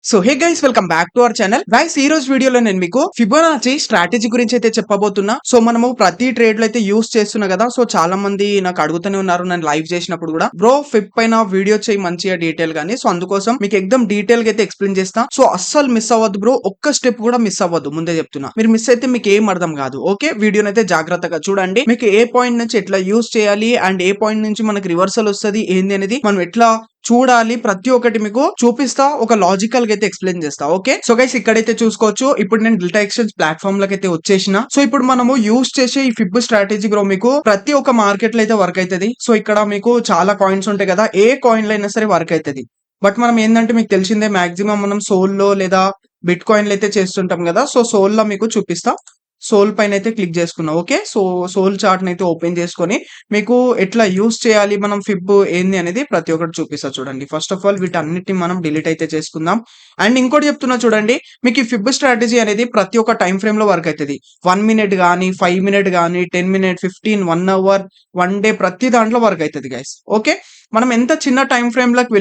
So hey guys, welcome back to our channel. Guys, ఈ రోజు వీడియోలో నేను మీకు ఫిబొనాచి స్ట్రాటజీ గురించి అయితే చెప్పబోతున్నా. సో మనము ప్రతి ట్రేడ్ లో అయితే యూస్ చేస్తున్నా కదా. సో చాలా మంది నాకు అడుగుతూనే ఉన్నారు, నేను లైవ్ చేసినప్పుడు కూడా, బ్రో ఫిబ్ పైన వీడియో చేయి మంచిగా డీటెయిల్ గానీ. సో అందుకోసం మీకు ఎక్దమ్ డీటెయిల్ గా అయితే ఎక్స్ప్లెయిన్ చేస్తా. సో అస్సలు మిస్ అవ్వద్దు బ్రో, ఒక్క స్టెప్ కూడా మిస్ అవ్వద్దు. ముందే చెప్తున్నా, మీరు మిస్ అయితే మీకు ఏం అర్థం కాదు. ఓకే, వీడియోని అయితే జాగ్రత్తగా చూడండి. మీకు ఏ పాయింట్ నుంచి ఎట్లా యూస్ చేయాలి అండ్ ఏ పాయింట్ నుంచి మనకి రివర్సల్ వస్తుంది ఏంది అనేది మనం ఎట్లా చూడాలి, ప్రతి ఒక్కటి మీకు చూపిస్తా, ఒక లాజికల్ గా అయితే ఎక్స్ప్లెయిన్ చేస్తా. ఓకే, సో గైస్ ఇక్కడైతే చూసుకోవచ్చు, ఇప్పుడు నేను డెల్టా ఎక్స్చేంజ్ ప్లాట్ఫామ్ లకి అయితే వచ్చేసిన. సో ఇప్పుడు మనము యూస్ చేసే ఈ ఫిబ్ స్ట్రాటజీ బ్రో మీకు ప్రతి ఒక్క మార్కెట్ లో అయితే వర్క్ అవుతుంది. సో ఇక్కడ మీకు చాలా కాయిన్స్ ఉంటాయి కదా, ఏ కాయిన్ లో అయినా సరే వర్క్ అవుతుంది. బట్ మనం ఏంటంటే మీకు తెలిసిందే, మాక్సిమం మనం సోల్ లో లేదా బిట్ కాయిన్లు అయితే చేస్తుంటాం కదా. సో సోల్ లో మీకు చూపిస్తా. సోల్ పైన అయితే క్లిక్ చేసుకున్నా. ఓకే, సో సోల్ చార్ట్ అయితే ఓపెన్ చేసుకొని మీకు ఎట్లా యూస్ చేయాలి, మనం ఫిబ్ ఏంది అనేది ప్రతి ఒక్కటి చూపిస్తా చూడండి. ఫస్ట్ ఆఫ్ ఆల్ వీటన్నిటిని మనం డిలీట్ అయితే చేసుకుందాం. అండ్ ఇంకోటి చెప్తున్నా చూడండి, మీకు ఈ ఫిబ్ స్ట్రాటజీ అనేది ప్రతి ఒక్క టైం ఫ్రేమ్ లో వర్క్ అవుతుంది. 1 మినిట్ కానీ 5 మినిట్ కానీ 10 మినిట్ 15 1 అవర్ 1 డే ప్రతి దాంట్లో వర్క్ అవుతుంది గైస్. ఓకే, మనం ఎంత చిన్న టైం ఫ్రేమ్ లకు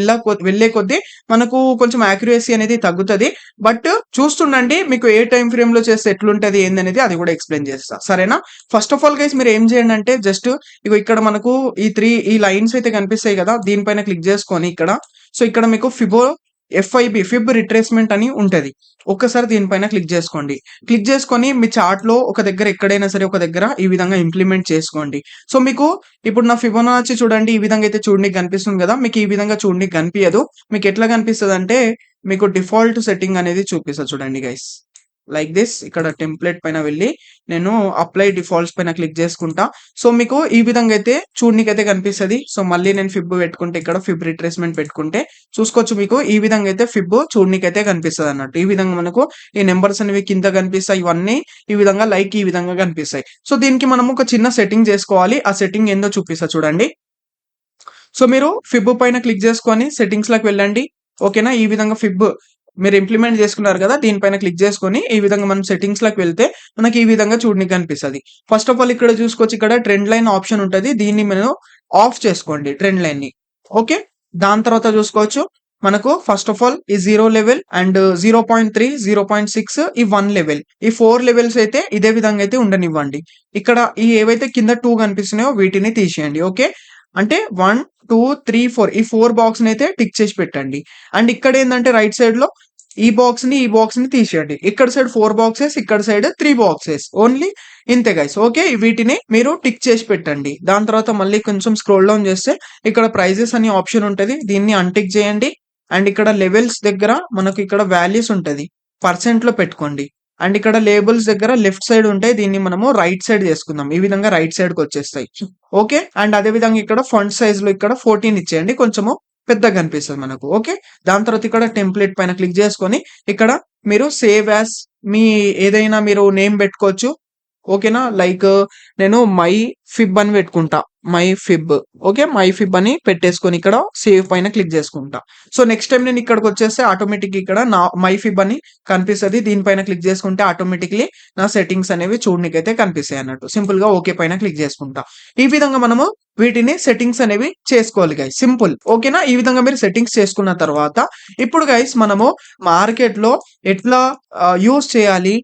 వెళ్లే కొద్దీ మనకు కొంచెం యాక్యురసీ అనేది తగ్గుతుంది. బట్ చూస్తుండండి, మీకు ఏ టైం ఫ్రేమ్ లో చేస్తే ఎట్లుంటది ఏందనేది అది కూడా ఎక్స్ప్లెయిన్ చేస్తా, సరేనా? ఫస్ట్ ఆఫ్ ఆల్ గైస్, మీరు ఏం చేయండి అంటే జస్ట్ ఇగో ఇక్కడ మనకు ఈ లైన్స్ అయితే కనిపిస్తాయి కదా, దీనిపైన క్లిక్ చేసుకొని ఇక్కడ, సో ఇక్కడ మీకు ఫిబ్ రిట్రేస్మెంట్ అని ఉంటది. ఒక్కసారి దీనిపైన క్లిక్ చేసుకోండి. క్లిక్ చేసుకొని మీ చార్ట్ లో ఒక దగ్గర, ఎక్కడైనా సరే ఒక దగ్గర ఈ విధంగా ఇంప్లిమెంట్ చేసుకోండి. సో మీకు ఇప్పుడు నా ఫిబొనాచి చూడండి, ఈ విధంగా అయితే చూడడానికి కనిపిస్తుంది కదా. మీకు ఈ విధంగా చూడడానికి కనిపించదు. మీకు ఎట్లా కనిపిస్తుంది అంటే, మీకు డిఫాల్ట్ సెట్టింగ్ అనేది చూపిస్తా చూడండి గైస్, లైక్ దిస్. ఇక్కడ టెంప్లెట్ పైన వెళ్ళి నేను అప్లై డిఫాల్ట్స్ పైన క్లిక్ చేసుకుంటా. సో మీకు ఈ విధంగా అయితే చూడనికి అయితే కనిపిస్తుంది. సో మళ్ళీ నేను ఫిబ్ పెట్టుకుంటే, ఇక్కడ ఫిబ్ రిట్రేస్మెంట్ పెట్టుకుంటే చూసుకోవచ్చు, మీకు ఈ విధంగా అయితే ఫిబ్ చూడనికి అయితే కనిపిస్తుంది అన్నట్టు. ఈ విధంగా మనకు ఈ నెంబర్స్ అనేవి కింద కనిపిస్తాయి, ఇవన్నీ ఈ విధంగా లైక్ ఈ విధంగా కనిపిస్తాయి. సో దీనికి మనం ఒక చిన్న సెట్టింగ్ చేసుకోవాలి. ఆ సెట్టింగ్ ఏందో చూపిస్తా చూడండి. సో మీరు ఫిబ్ పైన క్లిక్ చేసుకొని సెట్టింగ్స్ లోకి వెళ్ళండి. ఓకేనా, ఈ విధంగా ఫిబ్ మీరు ఇంప్లిమెంట్ చేసుకున్నారు కదా, దీనిపైన క్లిక్ చేసుకొని ఈ విధంగా మనం సెట్టింగ్స్ లోకి వెళ్తే మనకి ఈ విధంగా చూడడానికి కనిపిస్తుంది. ఫస్ట్ ఆఫ్ ఆల్ ఇక్కడ చూసుకోవచ్చు, ఇక్కడ ట్రెండ్ లైన్ ఆప్షన్ ఉంటుంది, దీన్ని మీరు ఆఫ్ చేసుకోండి, ట్రెండ్ లైన్ ని. ఓకే, దాని తర్వాత చూసుకోవచ్చు మనకు ఫస్ట్ ఆఫ్ ఆల్ ఈ 0 లెవెల్ అండ్ 0.3 0.6 ఈ 1 లెవెల్, ఈ 4 లెవెల్స్ అయితే ఇదే విధంగా అయితే ఉండనివ్వండి. ఇక్కడ ఈ ఏవైతే కింద 2 కనిపిస్తున్నాయో వీటిని తీసేయండి. ఓకే, అంటే 1 2 3 4 ఈ 4 బాక్స్ ని అయితే టిక్ చేసి పెట్టండి. అండ్ ఇక్కడ ఏంటంటే రైట్ సైడ్ లో ఈ బాక్స్ ని తీసేయండి. ఇక్కడ సైడ్ 4 బాక్సెస్, ఇక్కడ సైడ్ 3 బాక్సెస్, ఓన్లీ ఇంతే గైస్. ఓకే, వీటిని మీరు టిక్ చేసి పెట్టండి. దాని తర్వాత మళ్ళీ కొంచెం స్క్రోల్ డౌన్ చేస్తే ఇక్కడ ప్రైజెస్ అనే ఆప్షన్ ఉంటది, దీన్ని అన్టిక్ చేయండి. అండ్ ఇక్కడ లెవెల్స్ దగ్గర మనకు ఇక్కడ వాల్యూస్ ఉంటది, పర్సెంట్ లో పెట్టుకోండి. అండ్ ఇక్కడ లేబుల్స్ దగ్గర లెఫ్ట్ సైడ్ ఉంటాయి, దీన్ని మనము రైట్ సైడ్ చేసుకుందాం. ఈ విధంగా రైట్ సైడ్ కి వచ్చేస్తాయి. ఓకే, అండ్ అదే విధంగా ఇక్కడ ఫంట్ సైజ్ లో ఇక్కడ 14 ఇచ్చేయండి, కొంచెము పెద్దగా కనిపిస్తుంది మనకు. ఓకే, దాని తర్వాత ఇక్కడ టెంప్లెట్ పైన క్లిక్ చేసుకొని ఇక్కడ మీరు సేవ్ యాస్ మీ ఏదైనా మీరు నేమ్ పెట్టుకోవచ్చు. ఓకేనా, లైక్ నేను మై ఫిబ్ అని పెట్టుకుంటా, my Feb. Okay, my Feb అని పెట్టేసుకొని ఇక్కడ సేవ్ పైన క్లిక్ చేసుకుంటా. సో నెక్స్ట్ టైం నేను ఇక్కడికి వచ్చేస్తే ఆటోమేటిక్ ఇక్కడ నా మై ఫిబ్ అని కనిపిస్తుంది, దీనిపైన క్లిక్ చేసుకుంటే ఆటోమేటిక్లీ నా సెట్టింగ్స్ అనేవి చూడనికైతే కనిపిస్తాయి అన్నట్టు. సింపుల్ గా ఓకే పైన క్లిక్ చేసుకుంటా. ఈ విధంగా మనము వీటిని సెట్టింగ్స్ అనేవి చేసుకోవాలి గైస్, సింపుల్. ఓకేనా, ఈ విధంగా మీరు సెట్టింగ్స్ చేసుకున్న తర్వాత ఇప్పుడు గైస్ మనము మార్కెట్ లో ఎట్లా యూస్ చేయాలి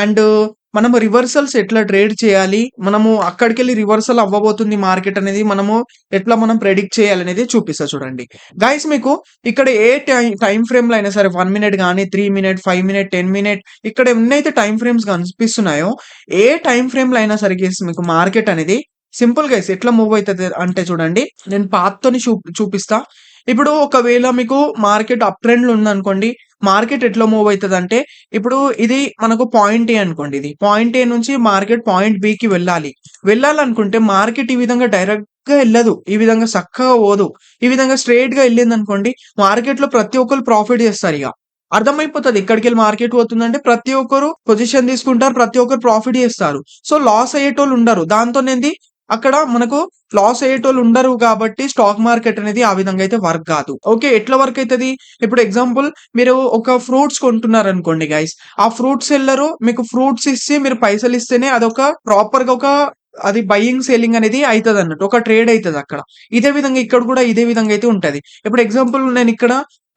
అండ్ మనము రివర్సల్స్ ఎట్లా ట్రేడ్ చేయాలి, మనము అక్కడికి వెళ్ళి రివర్సల్ అవ్వబోతుంది మార్కెట్ అనేది మనము ఎట్లా మనం ప్రెడిక్ట్ చేయాలి అనేది చూపిస్తా చూడండి గైస్. మీకు ఇక్కడ ఏ టైం ఫ్రేమ్ లో అయినా సరే 1 మినిట్ కానీ 3 మినిట్ 5 మినిట్ 10 మినిట్ ఇక్కడ ఎన్నైతే టైం ఫ్రేమ్స్ కనిపిస్తున్నాయో, ఏ టైం ఫ్రేమ్ లో అయినా సరే మీకు మార్కెట్ అనేది సింపుల్ గైస్ ఎట్లా మూవ్ అవుతుంది అంటే చూడండి, నేను పాత్తోని చూపిస్తా. ఇప్పుడు ఒకవేళ మీకు మార్కెట్ అప్ ట్రెండ్ లో ఉందనుకోండి, మార్కెట్ ఎట్లా మూవ్ అవుతుంది అంటే, ఇప్పుడు ఇది మనకు పాయింట్ ఏ అనుకోండి, ఇది పాయింట్ ఏ నుంచి మార్కెట్ పాయింట్ బి కి వెళ్ళాలనుకుంటే మార్కెట్ ఈ విధంగా డైరెక్ట్ గా వెళ్ళదు, ఈ విధంగా చక్కగా పోదు. ఈ విధంగా స్ట్రైట్ గా వెళ్ళింది అనుకోండి, మార్కెట్ లో ప్రతి ఒక్కరు ప్రాఫిట్ చేస్తారు. ఇక అర్థమైపోతుంది ఎక్కడికి వెళ్ళి మార్కెట్ పోతుందంటే, ప్రతి ఒక్కరు పొజిషన్ తీసుకుంటారు, ప్రతి ఒక్కరు ప్రాఫిట్ చేస్తారు. సో లాస్ అయ్యేటోళ్ళు ఉండరు. దాంతో ఏంది, అక్కడ మనకు లాస్ అయ్యేటోళ్ళు ఉండరు కాబట్టి స్టాక్ మార్కెట్ అనేది ఆ విధంగా అయితే వర్క్ కాదు. ఓకే, ఎట్లా వర్క్ అవుతుంది? ఇప్పుడు ఎగ్జాంపుల్, మీరు ఒక ఫ్రూట్స్ కొంటున్నారు అనుకోండి గైస్, ఆ ఫ్రూట్స్ సెల్లరు మీకు ఫ్రూట్స్ ఇచ్చి మీరు పైసలు ఇస్తేనే అదొక ప్రాపర్ గా ఒక అది బయింగ్, సెల్లింగ్ అనేది అయితదన్నట్టు. ఒక ట్రేడ్ అయితదక్కడ. ఇదే విధంగా ఇక్కడ కూడా ఇదే విధంగా అయితే ఉంటది. ఇప్పుడు ఎగ్జాంపుల్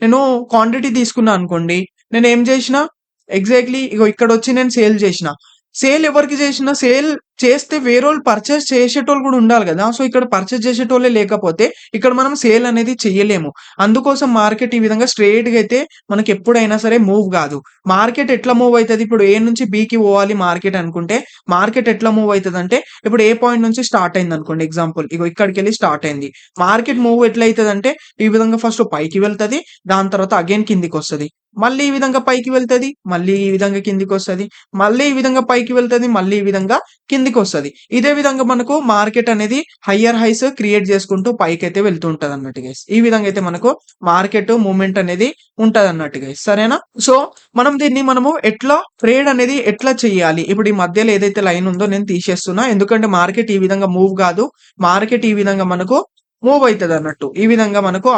నేను క్వాంటిటీ తీసుకున్నా అనుకోండి. నేనేం జేసినా ఎగ్జాక్ట్‌లీ ఇగో ఇక్కడొచ్చి నేను సేల్ జేసినా. సేల్ ఎవరికి జేసినా, సేల్ చేస్తే వేరోళ్ళు పర్చేస్ చేసేటోళ్ళు గూడా ఉండాలి గదా! సో, ఇక్కడ పర్చేస్ చేసేటోళ్ళే లేకపోతే ఇక్కడ మనం సేల్ అనేది చెయ్యలేము. అందుకోసం మార్కెట్ ఈ విధంగా స్ట్రెయిట్‌గా అయితే మనకెప్పుడైనా సరే మూవ్ గాదు. మార్కెట్ ఎట్లా మూవ్ అయితది? ఇప్పుడు ఏ నుంచి బికి పోవాలి మార్కెట్ అనుకుంటే, మార్కెట్ ఎట్లా మూవ్ అయితదంటే, ఇప్పుడు ఏ పాయింట్ నుంచి స్టార్ట్ అయిందనుకోండి ఎగ్జాంపుల్. ఇగో ఇక్కడికెళ్ళి స్టార్ట్ అయింది. మార్కెట్ మూవ్ ఎట్లయితదంటే, ఈ విధంగా ఫస్ట్ పైకి వెళ్తది. దాని తర్వాత అగైన్ కిందికొస్తది. మళ్ళీ ఈ విధంగా పైకి వెళ్తది. మళ్ళీ ఈ విధంగా కిందికొస్తది. మళ్ళీ ఈ విధంగా పైకి వెళ్తది. మళ్ళీ ఈ విధంగా కిందికొస్తది. ఇదే విధంగా మనకు మార్కెట్ అనేది హయ్యర్ హైస్ క్రియేట్ చేసుకుంటూ పైకైతే వెళ్తూ ఉంటదన్నట్టు గైస్. ఈ విధంగా అయితే మనకు మార్కెట్ మూవ్‌మెంట్ అనేది ఉంటదన్నట్టు గైస్. సరేనా? సో, మనము ఎట్లా ట్రేడ్ అనేది ఎట్లా చేయాలి? ఇప్పుడు ఈ మధ్యలో ఏదైతే లైన్ ఉందో నేను తీసేస్తున్నా. ఎందుకంటే మార్కెట్ ఈ విధంగా మూవ్ గాదు. మార్కెట్ ఈ విధంగా మనకు మూవ్ అయితదన్నట్టు. ఈ విధంగా మనకు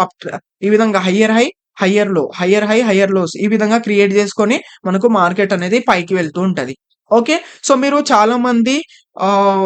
ఈ విధంగా higher high, higher low, higher high, higher lows ఈ విధంగా క్రియేట్ చేసుకొని మనకు మార్కెట్ అనేది పైకి వెళ్తూ ఉంటది. ఓకే. సో, మీరు చాలా మంది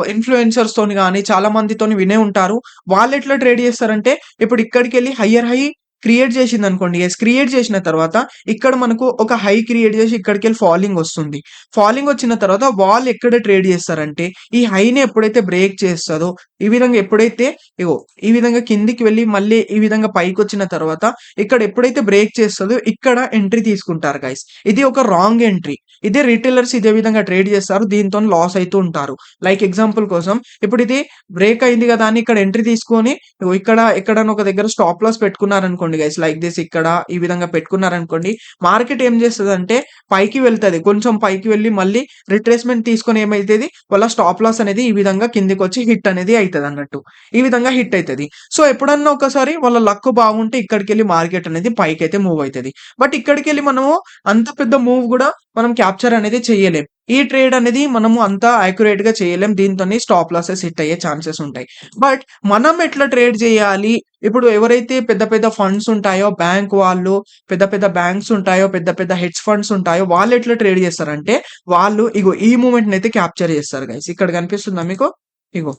ఇన్‌ఫ్లుయెన్సర్స్ తోని గాని, చాలా మందితోని వినే ఉంటారు. వాళ్ళెట్లా ట్రేడ్ చేస్తారంటే, ఇప్పుడు ఇక్కడికెళ్ళి హయ్యర్ హై క్రియేట్ చేసిందనుకోండి. క్రియేట్ చేసిన తర్వాత ఇక్కడ మనకు ఒక హై క్రియేట్ చేసి ఇక్కడికెళ్ళి ఫాలింగ్ వస్తుంది. ఫాలింగ్ వచ్చిన తర్వాత వాళ్ళు ఎక్కడ ట్రేడ్ చేస్తారంటే, ఈ హైని ఎప్పుడైతే బ్రేక్ చేస్తదో, ఈ విధంగా ఎప్పుడైతే ఇగో ఈ విధంగా కిందికి వెళ్లి మళ్ళీ ఈ విధంగా పైకొచ్చిన తర్వాత ఇక్కడ ఎప్పుడైతే బ్రేక్ చేస్తదో ఇక్కడ ఎంట్రీ తీసుకుంటారు గైస్. ఇది ఒక రాంగ్ ఎంట్రీ. ఇదే రిటైలర్స్ ఇదే విధంగా ట్రేడ్ చేస్తారు. దీనితోని లాస్ అయితూ ఉంటారు. లైక్ ఎగ్జాంపుల్ కోసం ఇప్పుడు ఇది బ్రేక్ అయింది కదా అని ఇక్కడ ఎంట్రీ తీసుకొని ఇగో ఇక్కడ ఎక్కడైనా ఒక దగ్గర స్టాప్ లాస్ పెట్టుకున్నారనుకోండి గైస్. లైక్ దిస్ ఇక్కడ ఈ విధంగా పెట్టుకున్నారనుకోండి. మార్కెట్ ఏం చేస్తదంటే పైకి వెళ్తది. కొంచెం పైకి వెళ్లి మళ్ళీ రిట్రేస్‌మెంట్ తీసుకొని ఏమైతది వాళ్ళ స్టాప్ లాస్ అనేది ఈ విధంగా కిందకొచ్చి హిట్ అనేది అయితదన్నట్టు. ఈ విధంగా హిట్ అయితది. సో, ఎప్పుడన్నా ఒకసారి వాళ్ళ లక్ బాగుంటే ఇక్కడికెళ్ళి మార్కెట్ అనేది పైకైతే మూవ్ అయితది. బట్ ఇక్కడికెళ్ళి మనము అంత పెద్ద మూవ్ గూడా మనం క్యాప్చర్ అనేది చేయలేం. ఈ ట్రేడ్ అనేది మనము అంత యాక్యురేట్‌గా చేయలేం. దీంతోని స్టాప్ లాసెస్ హిట్ అయ్యే ఛాన్సెస్ ఉంటాయి. బట్ మనం ఎట్లా ట్రేడ్ చేయాలి? ఇప్పుడు ఎవరైతే పెద్ద పెద్ద ఫండ్స్ ఉంటాయో, బ్యాంక్ వాళ్ళు, పెద్ద పెద్ద బ్యాంక్స్ ఉంటాయో, పెద్ద పెద్ద హెడ్జ్ ఫండ్స్ ఉంటాయో, వాళ్ళు ఎట్లా ట్రేడ్ చేస్తారంటే, వాళ్ళు ఇగో ఈ మూవ్‌మెంట్‌నయితే క్యాప్చర్ చేస్తారు గైస్. ఇక్కడ కనిపిస్తుందా మీకు? ఇగో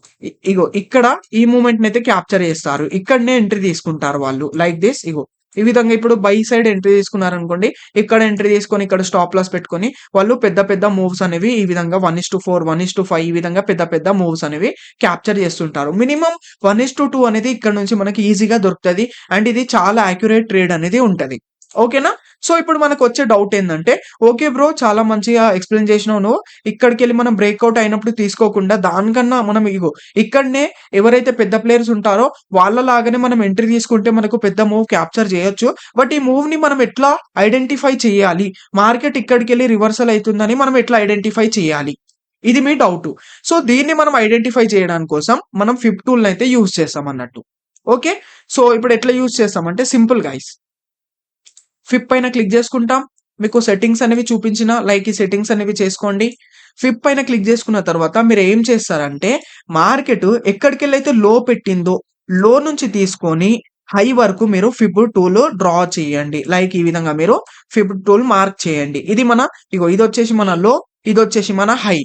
ఇగో ఇక్కడ ఈ మూవ్‌మెంట్‌నయితే క్యాప్చర్ చేస్తారు. ఇక్కడనే ఎంట్రీ తీసుకుంటారు వాళ్ళు. లైక్ దిస్ ఇగో. ఈ విధంగా ఇప్పుడు బై సైడ్ ఎంట్రీ తీసుకున్నారనుకోండి. ఇక్కడ ఎంట్రీ తీసుకొని ఇక్కడ స్టాప్ లాస్ పెట్టుకొని వాళ్ళు పెద్ద పెద్ద మూవ్స్ అనేవి ఈ విధంగా 1:4, 1:5 ఈ విధంగా పెద్ద పెద్ద మూవ్స్ అనేవి క్యాప్చర్ చేస్తుంటారు. మినిమమ్ 1:2 అనేది ఇక్కడ నుంచి మనకి ఈజీగా దొరుకుతది. అండ్ ఇది చాలా యాక్యురేట్ ట్రేడ్ అనేది ఉంటది. ఓకేనా? సో, ఇప్పుడు మనకొచ్చే డౌట్ ఏందంటే, ఓకే బ్రో చాలా మంచిగా ఎక్స్‌ప్లెయిన్ చేసినావు నువ్వు. ఇక్కడికెళ్ళి మనం బ్రేక్‌ఔట్ అయినప్పుడు తీసుకోకుండా దానికన్నా మనం ఇగో ఇక్కడనే ఎవరైతే పెద్ద ప్లేయర్స్ ఉంటారో వాళ్ళలాగానే మనం ఎంట్రీ తీసుకుంటే మనకు పెద్ద మూవ్ క్యాప్చర్ చేయొచ్చు. బట్ ఈ మూవ్‌ని మనం ఎట్లా ఐడెంటిఫై చేయాలి? మార్కెట్ ఇక్కడికెళ్ళి రివర్సల్ అయితుందని మనం ఎట్లా ఐడెంటిఫై చేయాలి? ఇది మీ డౌటు. సో, దీన్ని మనం ఐడెంటిఫై చేయడానికి కోసం మనం ఫిబ్ టూల్‌నయితే యూజ్ చేస్తామన్నట్టు. ఓకే. సో, ఇప్పుడు ఎట్లా యూజ్ చేస్తామంటే సింపుల్ గైస్. ఫిప్ పైన క్లిక్ చేసుకుంటాం. మీకు సెట్టింగ్స్ అనేవి చూపించిన లైక్ ఈ సెట్టింగ్స్ అనేవి చేసుకోండి. ఫిప్ పైన క్లిక్ చేసుకున్న తర్వాత మీరు ఏం చేస్తారంటే మార్కెట్ ఎక్కడికెళ్ళైతే లో పెట్టిందో లో నుంచి తీసుకొని హై వరకు మీరు ఫిబ్ టూల్ డ్రా చేయండి. లైక్ ఈ విధంగా మీరు ఫిబ్ టూల్ మార్క్ చేయండి. ఇదొచ్చేసి మన లో, ఇదొచ్చేసి మన హై.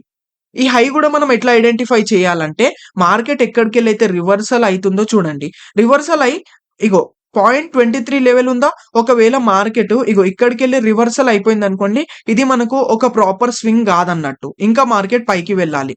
ఈ హై గూడా మనం ఎట్లా ఐడెంటిఫై చేయాలంటే మార్కెట్ ఎక్కడికెళ్ళైతే రివర్సల్ అయితుందో చూడండి. రివర్సల్ అయి ఇగో 0.23 లెవెల్ ఉందా? ఒకవేళ మార్కెట్ ఇగో ఇక్కడికెళ్ళి రివర్సల్ అయిపోయిందనుకోండి. ఇది మనకు ఒక ప్రాపర్ స్వింగ్ గాదన్నట్టు. ఇంకా మార్కెట్ పైకి వెళ్ళాలి.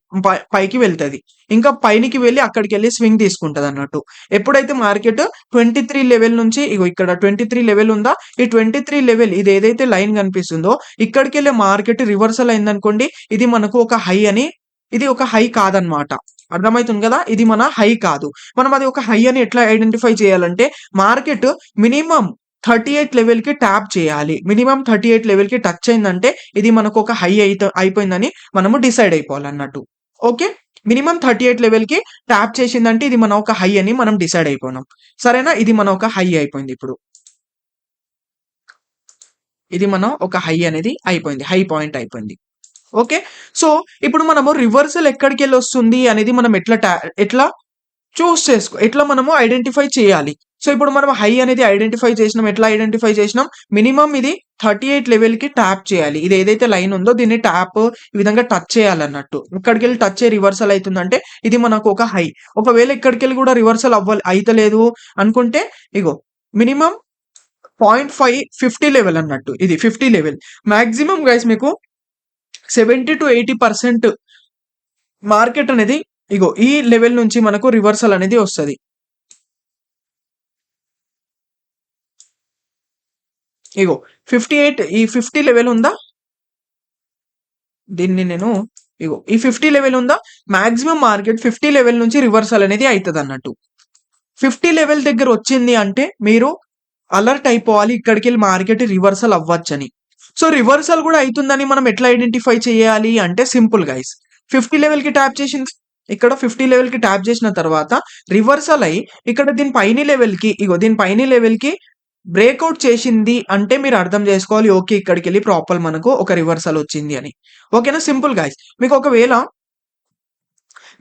పైకి వెళ్తది. ఇంకా పైనికి వెళ్లి అక్కడికెళ్ళి స్వింగ్ తీసుకుంటదన్నట్టు. ఎప్పుడైతే మార్కెట్ 23 లెవెల్ నుంచి ఇగో ఇక్కడ 23 లెవెల్ ఉందా? ఈ 23 లెవెల్ ఇదేదైతే లైన్ కనిపిస్తుందో ఇక్కడికెళ్ళే మార్కెట్ రివర్సల్ అయిందనుకోండి. ఇది మనకు ఒక హై అని ఇది ఒక హై కాదన్నమాట. అర్థమైతుంది గదా! ఇది మన హై కాదు. మనం అది ఒక హై అని ఎట్లా ఐడెంటిఫై చేయాలంటే మార్కెట్ మినిమమ్ 38 లెవెల్‌కి ట్యాప్ చేయాలి. మినిమమ్ 38 లెవెల్‌కి టచ్ అయిందంటే ఇది మనకు ఒక హై అయిపోయిందని మనము డిసైడ్ అయిపోవాలన్నట్టు. ఓకే. మినిమమ్ 38 లెవెల్‌కి ట్యాప్ చేసిందంటే ఇది మన ఒక హై అని మనం డిసైడ్ అయిపోయినాం. సరేనా? ఇది మన ఒక హై అయిపోయింది ఇప్పుడు. ఇది మన ఒక హై అనేది అయిపోయింది. హై పాయింట్ అయిపోయింది. ఓకే. సో, ఇప్పుడు మనము రివర్సల్ ఎక్కడికెళ్ళొస్తుంది అనేది మనం ఎట్లా ఎట్లా మనము ఐడెంటిఫై చేయాలి. సో, ఇప్పుడు మనం హై అనేది ఐడెంటిఫై చేసినాం. ఎట్లా ఐడెంటిఫై చేసినాం? మినిమమ్ ఇది 38 లెవెల్‌కి ట్యాప్ చేయాలి. ఇది ఏదైతే లైన్ ఉందో దీన్ని ట్యాప్ ఈ విధంగా టచ్ చేయాలన్నట్టు. ఇక్కడికెళ్ళి టచ్ అయ్యి రివర్సల్ అయితుందంటే ఇది మనకు ఒక హై. ఒకవేళ ఇక్కడికెళ్ళి కూడా రివర్సల్ అయితలేదు అనుకుంటే ఇగో మినిమమ్ 0.5 50 లెవెల్ అన్నట్టు. ఇది 50 లెవెల్. మాక్సిమం గైస్ మీకు 70-80% మార్కెట్ అనేది ఇగో ఈ లెవెల్ నుంచి మనకు రివర్సల్ అనేది వస్తది. ఇగో 58 ఈ 50 లెవెల్ ఉందా? దీన్ని నేను ఇగో ఈ 50 లెవెల్ ఉందా? మాక్సిమం మార్కెట్ 50 లెవెల్ నుంచి రివర్సల్ అనేది అయితదన్నట్టు. 50 లెవెల్ దగ్గర వచ్చింది అంటే మీరు అలర్ట్ అయిపోవాలి. ఇక్కడికెళ్ళి మార్కెట్ రివర్సల్ అవ్వచ్చని. సో రివర్సల్ కూడా అయితుందని మనం ఎట్లా ఐడెంటిఫై చేయాలి అంటే సింపుల్ గైస్. 50 లెవెల్‌కి ట్యాప్ చేసింది. ఇక్కడ 50 లెవెల్‌కి ట్యాప్ చేసిన తర్వాత రివర్సల్ అయ్యి ఇక్కడ దీని పైని లెవెల్‌కి ఇగో దీని పైని లెవెల్‌కి బ్రేక్‌ఔట్ చేసింది అంటే మీరు అర్థం చేసుకోవాలి. ఓకే. ఇక్కడికెళ్ళి ప్రాపర్ మనకు ఒక రివర్సల్ వచ్చింది అని. ఓకేనా? Simple guys.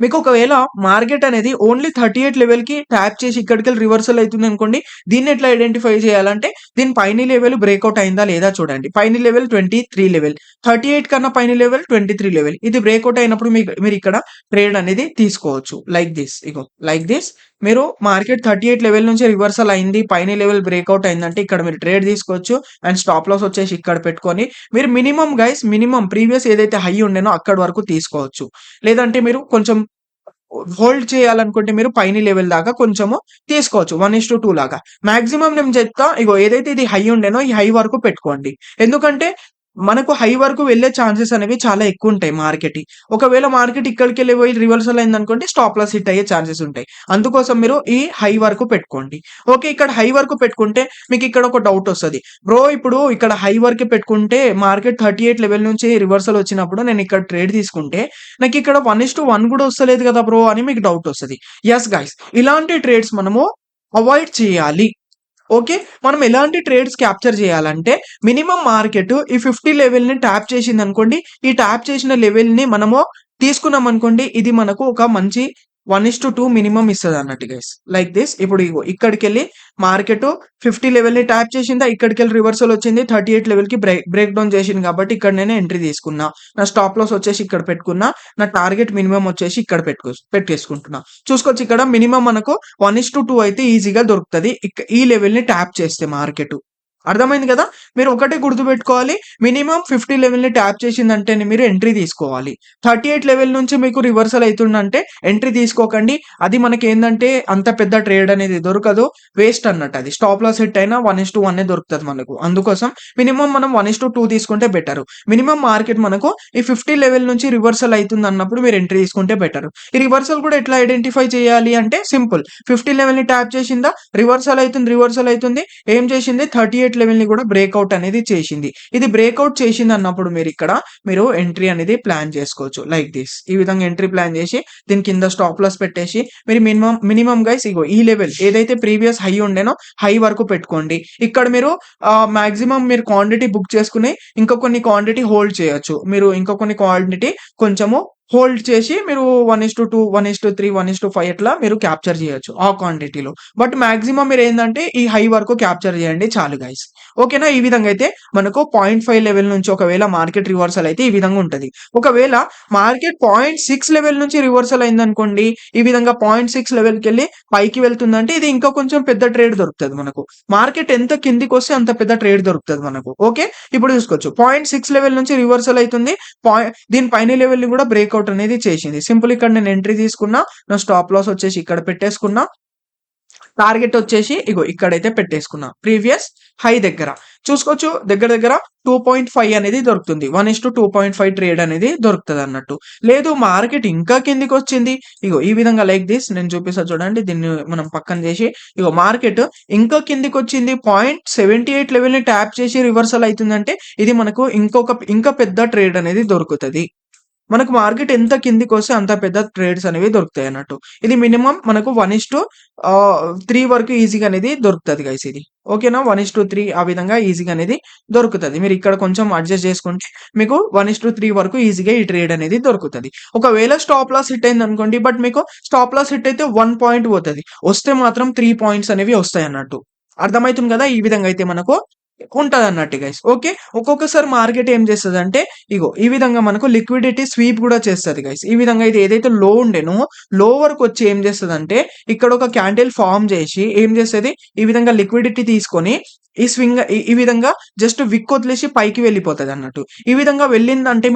మీకు ఒకవేళ మార్కెట్ అనేది ఓన్లీ 38 లెవెల్‌కి ట్యాప్ చేసి ఇక్కడికెళ్ళి రివర్సల్ అయితుందనుకోండి. దీన్ని ఎట్లా ఐడెంటిఫై చేయాలంటే దీని పైని లెవెల్ బ్రేక్‌ఔట్ అయిందా లేదా చూడండి. పైని లెవెల్ 23 లెవెల్. 38 కన్నా పైని లెవెల్ 23 లెవెల్. ఇది బ్రేక్‌ఔట్ అయినప్పుడు మీరిక్కడ ట్రేడ్ అనేది తీసుకోవచ్చు. Like this. Ego like this. మీరు మార్కెట్ 38 లెవెల్ నుంచి రివర్సల్ అయింది. పైని లెవెల్ బ్రేక్‌ఔట్ అయిందంటే ఇక్కడ మీరు ట్రేడ్ తీసుకోవచ్చు. అండ్ స్టాప్ లాస్ వచ్చేసి ఇక్కడ పెట్టుకొని మీరు మినిమమ్ ప్రీవియస్ ఏదైతే హై ఉండేనో అక్కడి వరకు తీసుకోవచ్చు. లేదంటే మీరు కొంచెం హోల్డ్ చేయాలనుకుంటే మీరు పైని లెవెల్ దాకా కొంచెము తీసుకోవచ్చు. 1:2 లాగా. మాక్సిమం నేను చెప్తా ఇగో ఏదైతే ఇది హై ఉండేనో ఈ హై వరకు పెట్టుకోండి. ఎందుకంటే మనకు హై వరకు వెళ్ళే ఛాన్సెస్ అనేవి చాలా ఎక్కువుంటాయి మార్కెట్‌యి. ఒకవేళ మార్కెట్ ఇక్కడికెళ్ళి పోయి రివర్సల్ అయిందనుకోండి స్టాప్ లాస్ హిట్ అయ్యే ఛాన్సెస్ ఉంటాయి. అందుకోసం మీరు ఈ హై వరకు పెట్టుకోండి. ఓకే. ఇక్కడ హై వరకు పెట్టుకుంటే మీకిక్కడ ఒక డౌట్ వస్తది. బ్రో ఇప్పుడు ఇక్కడ హై వరకే పెట్టుకుంటే మార్కెట్ 38 లెవెల్ నుంచి రివర్సల్ వచ్చినప్పుడు నేను ఇక్కడ ట్రేడ్ తీసుకుంటే నాకిక్కడ 1:1 కూడా వస్తలేదు కదా బ్రో అని మీకు డౌట్ వస్తది. Yes guys. ఇలాంటి ట్రేడ్స్ మనము అవాయిడ్ చేయాలి. ఓకే. మనం ఎలాంటి ట్రేడ్స్ క్యాప్చర్ చేయాలంటే మినిమమ్ మార్కెట్ ఈ 50 లెవెల్‌ని ట్యాప్ చేసిందనుకోండి. ఈ ట్యాప్ చేసిన లెవెల్‌ని మనము తీసుకున్నామనుకోండి. ఇది మనకు ఒక మంచి 1:2 మినిమమ్ ఇస్తదన్నట్టు గైస్. Like this. ఇప్పుడు ఇగో ఇక్కడికెళ్ళి మార్కెట్ 50 లెవెల్‌ని ట్యాప్ చేసిందా? ఇక్కడికెళ్ళి రివర్సల్ వచ్చింది. 38 లెవెల్‌కి బ్రేక్ డౌన్ చేసింది కాబట్టి ఇక్కడ నేను ఎంట్రీ తీసుకున్నా. నా స్టాప్ లాస్ వచ్చేసి ఇక్కడ పెట్టుకున్నా. నా టార్గెట్ మినిమమ్ వచ్చేసి ఇక్కడ పెట్టేసుకుంటున్నా. చూసుకోవచ్చు ఇక్కడ మినిమమ్ మనకు 1:2 అయితే ఈజీగా దొరుకుతది. ఈ లెవెల్‌ని ట్యాప్ చేస్తే మార్కెట్. అర్థమైంది కదా! మీరు ఒకటే గుర్తుపెట్టుకోవాలి. మినిమమ్ 50 లెవెల్‌ని ట్యాప్ చేసిందంటేనే మీరు ఎంట్రీ తీసుకోవాలి. 38 లెవెల్ నుంచి మీకు రివర్సల్ అయితుందంటే ఎంట్రీ తీసుకోకండి. అది మనకేందంటే అంత పెద్ద ట్రేడ్ అనేది దొరకదు. వేస్ట్ అన్నట్టు అది. స్టాప్ లాస్ హిట్ అయినా 1:1 దొరుకుతది మనకు. అందుకోసం మినిమమ్ మనం 1:2 తీసుకుంటే బెటరు. మినిమమ్ మార్కెట్ మనకు ఈ 50 లెవెల్ నుంచి రివర్సల్ అయితుందన్నప్పుడు మీరు ఎంట్రీ తీసుకుంటే బెటరు. ఈ రివర్సల్ కూడా ఎట్లా ఐడెంటిఫై చేయాలి అంటే సింపుల్. 50 లెవెల్‌ని ట్యాప్ చేసిందా? రివర్సల్ అయితుంది. ఏం చేసింది? 38 లెవెల్‌ని కూడా బ్రేక్‌ఔట్ అనేది చేసింది. ఇది బ్రేక్‌ఔట్ చేసిందన్నప్పుడు మీరు ఎంట్రీ అనేది ప్లాన్ చేసుకోవచ్చు. Like this. ఈ విధంగా ఎంట్రీ ప్లాన్ చేసి దీని కింద స్టాప్ లాస్ పెట్టేసి మీరు మినిమమ్ గైస్ ఇగో ఈ లెవెల్ ఏదైతే ప్రీవియస్ హై ఉండేనో హై వరకు పెట్టుకోండి. ఇక్కడ మీరు మాక్సిమం మీరు క్వాంటిటీ బుక్ చేసుకొని ఇంకా కొన్ని క్వాంటిటీ హోల్డ్ చేయొచ్చు. మీరు ఇంకా కొన్ని క్వాంటిటీ కొంచెము హోల్డ్ చేసి మీరు 1:2, 1:3, 1:5 అట్లా మీరు క్యాప్చర్ చేయొచ్చు ఆ క్వాంటిటీలో. బట్ మాక్సిమం మీరేందంటే ఈ హై వరకు క్యాప్చర్ చేయండి చాలు గైస్. ఓకేనా? ఈ విధంగా అయితే మనకు 0.5 లెవెల్ నుంచి ఒకవేళ మార్కెట్ రివర్సల్ అయితే ఈ విధంగా ఉంటది. ఒకవేళ మార్కెట్ 0.6 లెవెల్ నుంచి రివర్సల్ అయిందనుకోండి. ఈ విధంగా 0.6 లెవెల్‌కెళ్ళి పైకి వెళ్తుందంటే ఇది ఇంకా కొంచెం పెద్ద ట్రేడ్ దొరుకుతది మనకు. మార్కెట్ ఎంత కిందికొస్తే అంత పెద్ద ట్రేడ్ దొరుకుతది మనకు. ఓకే. ఇప్పుడు చూసుకోవచ్చు. 0.6 లెవెల్ నుంచి రివర్సల్ అయితుంది. దీని పైన లెవెల్‌ని కూడా బ్రేక్‌ఔట్ అనేది చేసింది. సింపుల్ ఇక్కడ నేను ఎంట్రీ తీసుకున్నా. నా స్టాప్ లాస్ వచ్చేసి ఇక్కడ పెట్టేసుకున్నా. టార్గెట్ వచ్చేసి ఇగో ఇక్కడైతే పెట్టేసుకున్నా. ప్రీవియస్ హై దగ్గర. చూసుకోవచ్చు దగ్గర దగ్గర 2.5 అనేది దొరుకుతుంది. 1:2.5 ట్రేడ్ అనేది దొరుకుతదన్నట్టు. లేదు మార్కెట్ ఇంకా కిందికొచ్చింది. ఇగో ఈ విధంగా లైక్ దిస్ నేను చూపిస్తా చూడండి. దీన్ని మనం పక్కన చేసి ఇగో మార్కెట్ ఇంకా కిందికొచ్చింది. 0.78 లెవెల్‌ని ట్యాప్ చేసి రివర్సల్ అయితుందంటే ఇది మనకు ఇంకా పెద్ద ట్రేడ్ అనేది దొరుకుతది. మనకు మార్కెట్ ఎంత కిందికొస్తే అంత పెద్ద ట్రేడ్స్ అనేవి దొరుకుతాయన్నట్టు. ఇది మినిమమ్ మనకు 1:3 వరకు ఈజీగా అనేది దొరుకుతది గైస్ ఇది. ఓకేనా? 1:3 ఆ విధంగా ఈజీగా అనేది దొరుకుతది. మీరు ఇక్కడ కొంచెం అడ్జస్ట్ చేసుకుంటే మీకు 1:3 వరకు ఈజీగా ఈ ట్రేడ్ అనేది దొరుకుతది. ఒకవేళ స్టాప్ లాస్ హిట్ అయిందనుకోండి. బట్ మీకు స్టాప్ లాస్ హిట్ అయితే 1 పాయింట్ పోతది. వస్తే మాత్రం 3 పాయింట్స్ అనేవి వస్తాయన్నట్టు. అర్థమైతుంది కదా! ఈ విధంగా అయితే మనకు ఉంటదన్నట్టు గైస్. ఓకే. ఒక్కొక్కసారి మార్కెట్ ఏం చేస్తదంటే, ఇగో ఈ విధంగా మనకు లిక్విడిటీ స్వీప్ గూడా చేస్తది గైస్. ఈ విధంగా ఇది ఏదైతే లో ఉండెనో, లో వరకొచ్చి ఏం చేస్తదంటే, ఇక్కడ ఒక క్యాండిల్ ఫార్మ్ జేసి ఏం చేస్తది, ఈ విధంగా లిక్విడిటీ తీసుకొని ఈ స్వింగ్ ఈ విధంగా జస్ట్ విక్ వదిలేసి పైకి వెళ్ళిపోతదన్నట్టు. ఈ విధంగా వెళ్ళిందంటే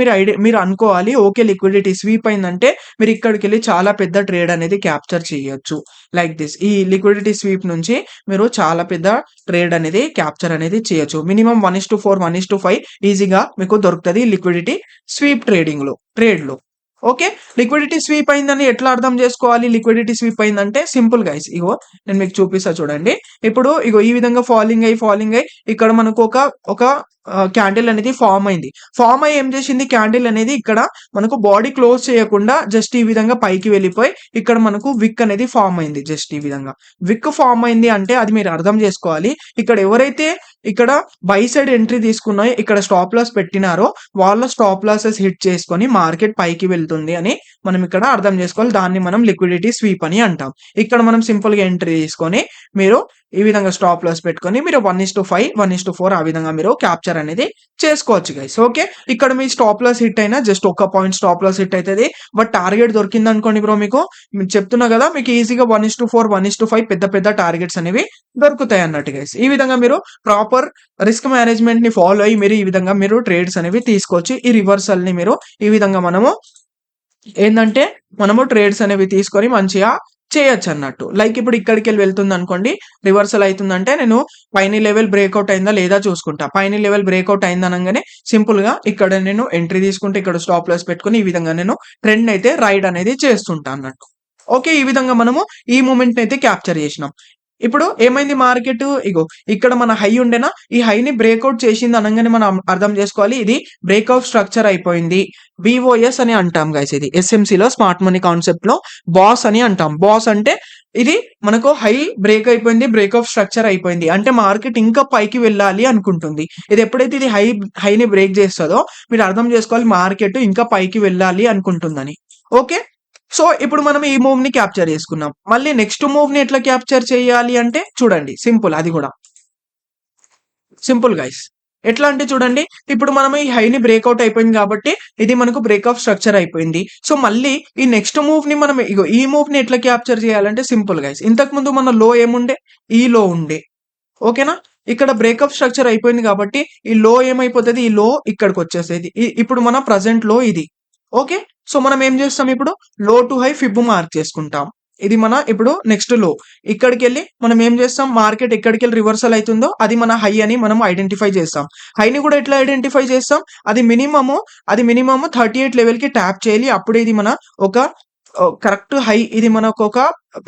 మీరు అనుకోవాలి ఓకే లిక్విడిటీ స్వీప్ అయిందంటే మీరు ఇక్కడికెళ్ళి చాలా పెద్ద ట్రేడ్ అనేది క్యాప్చర్ చేయొచ్చు. Like this. ఈ లిక్విడిటీ స్వీప్ నుంచి మీరు చాలా పెద్ద ట్రేడ్ అనేది క్యాప్చర్ అనేది చేయొచ్చు. మినిమమ్ 1:4, 1:5 ఈజీగా మీకు దొరుకుతది లిక్విడిటీ స్వీప్ ట్రేడ్‌లో. ఓకే. లిక్విడిటీ స్వీప్ అయిందని ఎట్లా అర్థం చేసుకోవాలి? లిక్విడిటీ స్వీప్ అయిందంటే సింపుల్ గైస్. ఇగో నేను మీకు చూపిస్తా చూడండి. ఇప్పుడు ఇగో ఈ విధంగా ఫాలింగ్ అయ్యి ఇక్కడ మనకు ఒక క్యాండిల్ అనేది ఫార్మ్ అయింది. ఫార్మ్ అయ్యి ఏం చేసింది క్యాండిల్ అనేది ఇక్కడ మనకు బాడీ క్లోజ్ చేయకుండా జస్ట్ ఈ విధంగా పైకి వెళ్ళిపోయి ఇక్కడ మనకు విక్ అనేది ఫార్మ్ అయింది. జస్ట్ ఈ విధంగా విక్ ఫార్మ్ అయింది అంటే అది మీరు అర్థం చేసుకోవాలి. ఇక్కడ ఎవరైతే ఇక్కడ బై సైడ్ ఎంట్రీ తీసుకున్నాయో ఇక్కడ స్టాప్ లాస్ పెట్టినారో వాళ్ళ స్టాప్ లాసెస్ హిట్ చేసుకొని మార్కెట్ పైకి వెళ్తుంది అని మనం ఇక్కడ అర్థం చేసుకోవాలి. దాన్ని మనం లిక్విడిటీ స్వీప్ అని అంటాం. ఇక్కడ మనం సింపుల్ గా ఎంట్రీ తీసుకొని మీరు ఈ విధంగా స్టాప్ లాస్ పెట్టుకొని మీరు 1:5, 1:4 ఆ విధంగా మీరు క్యాప్చర్ అనేది చేసుకోవచ్చు గైస్. ఓకే. ఇక్కడ మీ స్టాప్ లాస్ హిట్ అయినా జస్ట్ ఒక పాయింట్ స్టాప్ లాస్ హిట్ అవుతుంది. బట్ టార్గెట్ దొరికింది అనుకోండి బ్రో, మీకు చెప్తున్నా కదా మీకు ఈజీగా 1:4, 1:5 పెద్ద పెద్ద టార్గెట్స్ అనేవి దొరుకుతాయి అన్నట్టు గైస్. ఈ విధంగా మీరు ప్రాపర్ రిస్క్ మేనేజ్మెంట్ ని ఫాలో అయ్యి మీరు ఈ విధంగా మీరు ట్రేడ్స్ అనేవి తీసుకోవచ్చు. ఈ రివర్సల్ ని మీరు ఈ విధంగా ఏందంటే మనము ట్రేడ్స్ అనేవి తీసుకొని మంచిగా చేయొచ్చు అన్నట్టు. లైక్ ఇప్పుడు ఇక్కడికెళ్ళి వెళ్తుంది అనుకోండి, రివర్సల్ అయితుందంటే నేను పైన లెవెల్ బ్రేక్అవుట్ అయిందా లేదా చూసుకుంటా. పైన లెవెల్ బ్రేక్అవుట్ అయింది అనగానే సింపుల్ గా ఇక్కడ నేను ఎంట్రీ తీసుకుంటే ఇక్కడ స్టాప్ లాస్ పెట్టుకొని ఈ విధంగా నేను ట్రెండ్ అయితే రైడ్ అనేది చేస్తుంటా అన్నట్టు. ఓకే. ఈ విధంగా మనము ఈ మూమెంట్ అయితే క్యాప్చర్ చేసినాం. ఇప్పుడు ఏమైంది మార్కెట్, ఇగో ఇక్కడ మన హై ఉండేనా, ఈ హైని బ్రేక్అవుట్ చేసింది అనగానే మనం అర్థం చేసుకోవాలి ఇది బ్రేక్అవుట్ స్ట్రక్చర్ అయిపోయింది. బిఓఎస్ అని అంటాం గైస్. ఇది ఎస్ఎంసీలో స్మార్ట్ మనీ కాన్సెప్ట్ లో బాస్ అని అంటాం. బాస్ అంటే ఇది మనకు హై బ్రేక్ అయిపోయింది, బ్రేక్అవుట్ స్ట్రక్చర్ అయిపోయింది అంటే మార్కెట్ ఇంకా పైకి వెళ్ళాలి అనుకుంటుంది. ఇది ఎప్పుడైతే ఇది హైని బ్రేక్ చేస్తుందో మీరు అర్థం చేసుకోవాలి మార్కెట్ ఇంకా పైకి వెళ్ళాలి అనుకుంటుందని. ఓకే. సో ఇప్పుడు మనం ఈ మూవ్ ని క్యాప్చర్ చేసుకున్నాం. మళ్ళీ నెక్స్ట్ మూవ్ ని ఎట్లా క్యాప్చర్ చేయాలి అంటే చూడండి సింపుల్. అది కూడా సింపుల్ గైస్. ఎట్లా అంటే చూడండి, ఇప్పుడు మనం ఈ హైని బ్రేక్అవుట్ అయిపోయింది కాబట్టి ఇది మనకు బ్రేక్అవుట్ స్ట్రక్చర్ అయిపోయింది. సో మళ్ళీ ఈ నెక్స్ట్ మూవ్ ని మనం ఇగో ఈ మూవ్ ని ఎట్లా క్యాప్చర్ చేయాలంటే సింపుల్ గైస్. ఇంతకు ముందు మన లో ఏముండే, ఈ లో ఉండే. ఓకేనా. ఇక్కడ బ్రేకప్ స్ట్రక్చర్ అయిపోయింది కాబట్టి ఈ లో ఏమైపోతుంది, ఈ లో ఇక్కడికి వచ్చేసేది. ఇప్పుడు మన ప్రజెంట్ లో ఇది. ఓకే. సో మనం ఏం చేస్తాం ఇప్పుడు లో టు హై ఫిబ్ మార్క్ చేసుకుంటాం. ఇది మన ఇప్పుడు నెక్స్ట్ లో ఇక్కడికి వెళ్ళి మనం ఏం చేస్తాం, మార్కెట్ ఎక్కడికి వెళ్ళి రివర్సల్ అవుతుందో అది మన హై అని మనం ఐడెంటిఫై చేస్తాం. హైని కూడా ఎట్లా ఐడెంటిఫై చేస్తాం, అది మినిమమ్ 38 లెవెల్ కి ట్యాప్ చేయాలి. అప్పుడే ఇది మన ఒక కరెక్ట్ హై, ఇది మనకు ఒక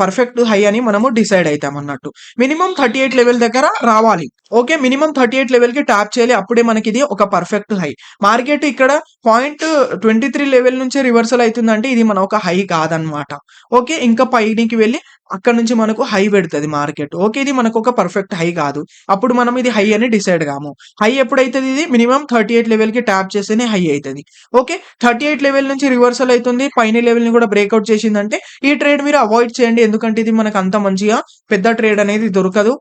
పర్ఫెక్ట్ హై అని మనము డిసైడ్ అవుతాం అన్నట్టు. మినిమం 38 లెవెల్ దగ్గర రావాలి. ఓకే. మినిమం 38 లెవెల్ కి ట్యాప్ చేయాలి. అప్పుడే మనకి ఇది ఒక పర్ఫెక్ట్ హై. మార్కెట్ ఇక్కడ 0.23 లెవెల్ నుంచి రివర్సల్ అవుతుందంటే ఇది మన ఒక హై కాదనమాట. ఓకే. ఇంకా పైకి వెళ్ళి అక్కడ నుంచి మనకు హై పెడుతుంది మార్కెట్. ఓకే. ఇది మనకు ఒక పర్ఫెక్ట్ హై కాదు. అప్పుడు మనం ఇది హై అని డిసైడ్ కాము. హై ఎప్పుడైతుంది, ఇది మినిమం 38 లెవెల్ కి ట్యాప్ చేస్తేనే హై అవుతుంది. ఓకే. 38 లెవెల్ నుంచి రివర్సల్ అవుతుంది, పైన లెవెల్ ని కూడా బ్రేక్అవుట్ చేసిందంటే ఈ ట్రేడ్ మీరు అవాయిడ్ చేయండి. ఎందుకంటే ఇది మనకు అంత మంచిగా పెద్ద ట్రేడ్ అనేది దొరకదు.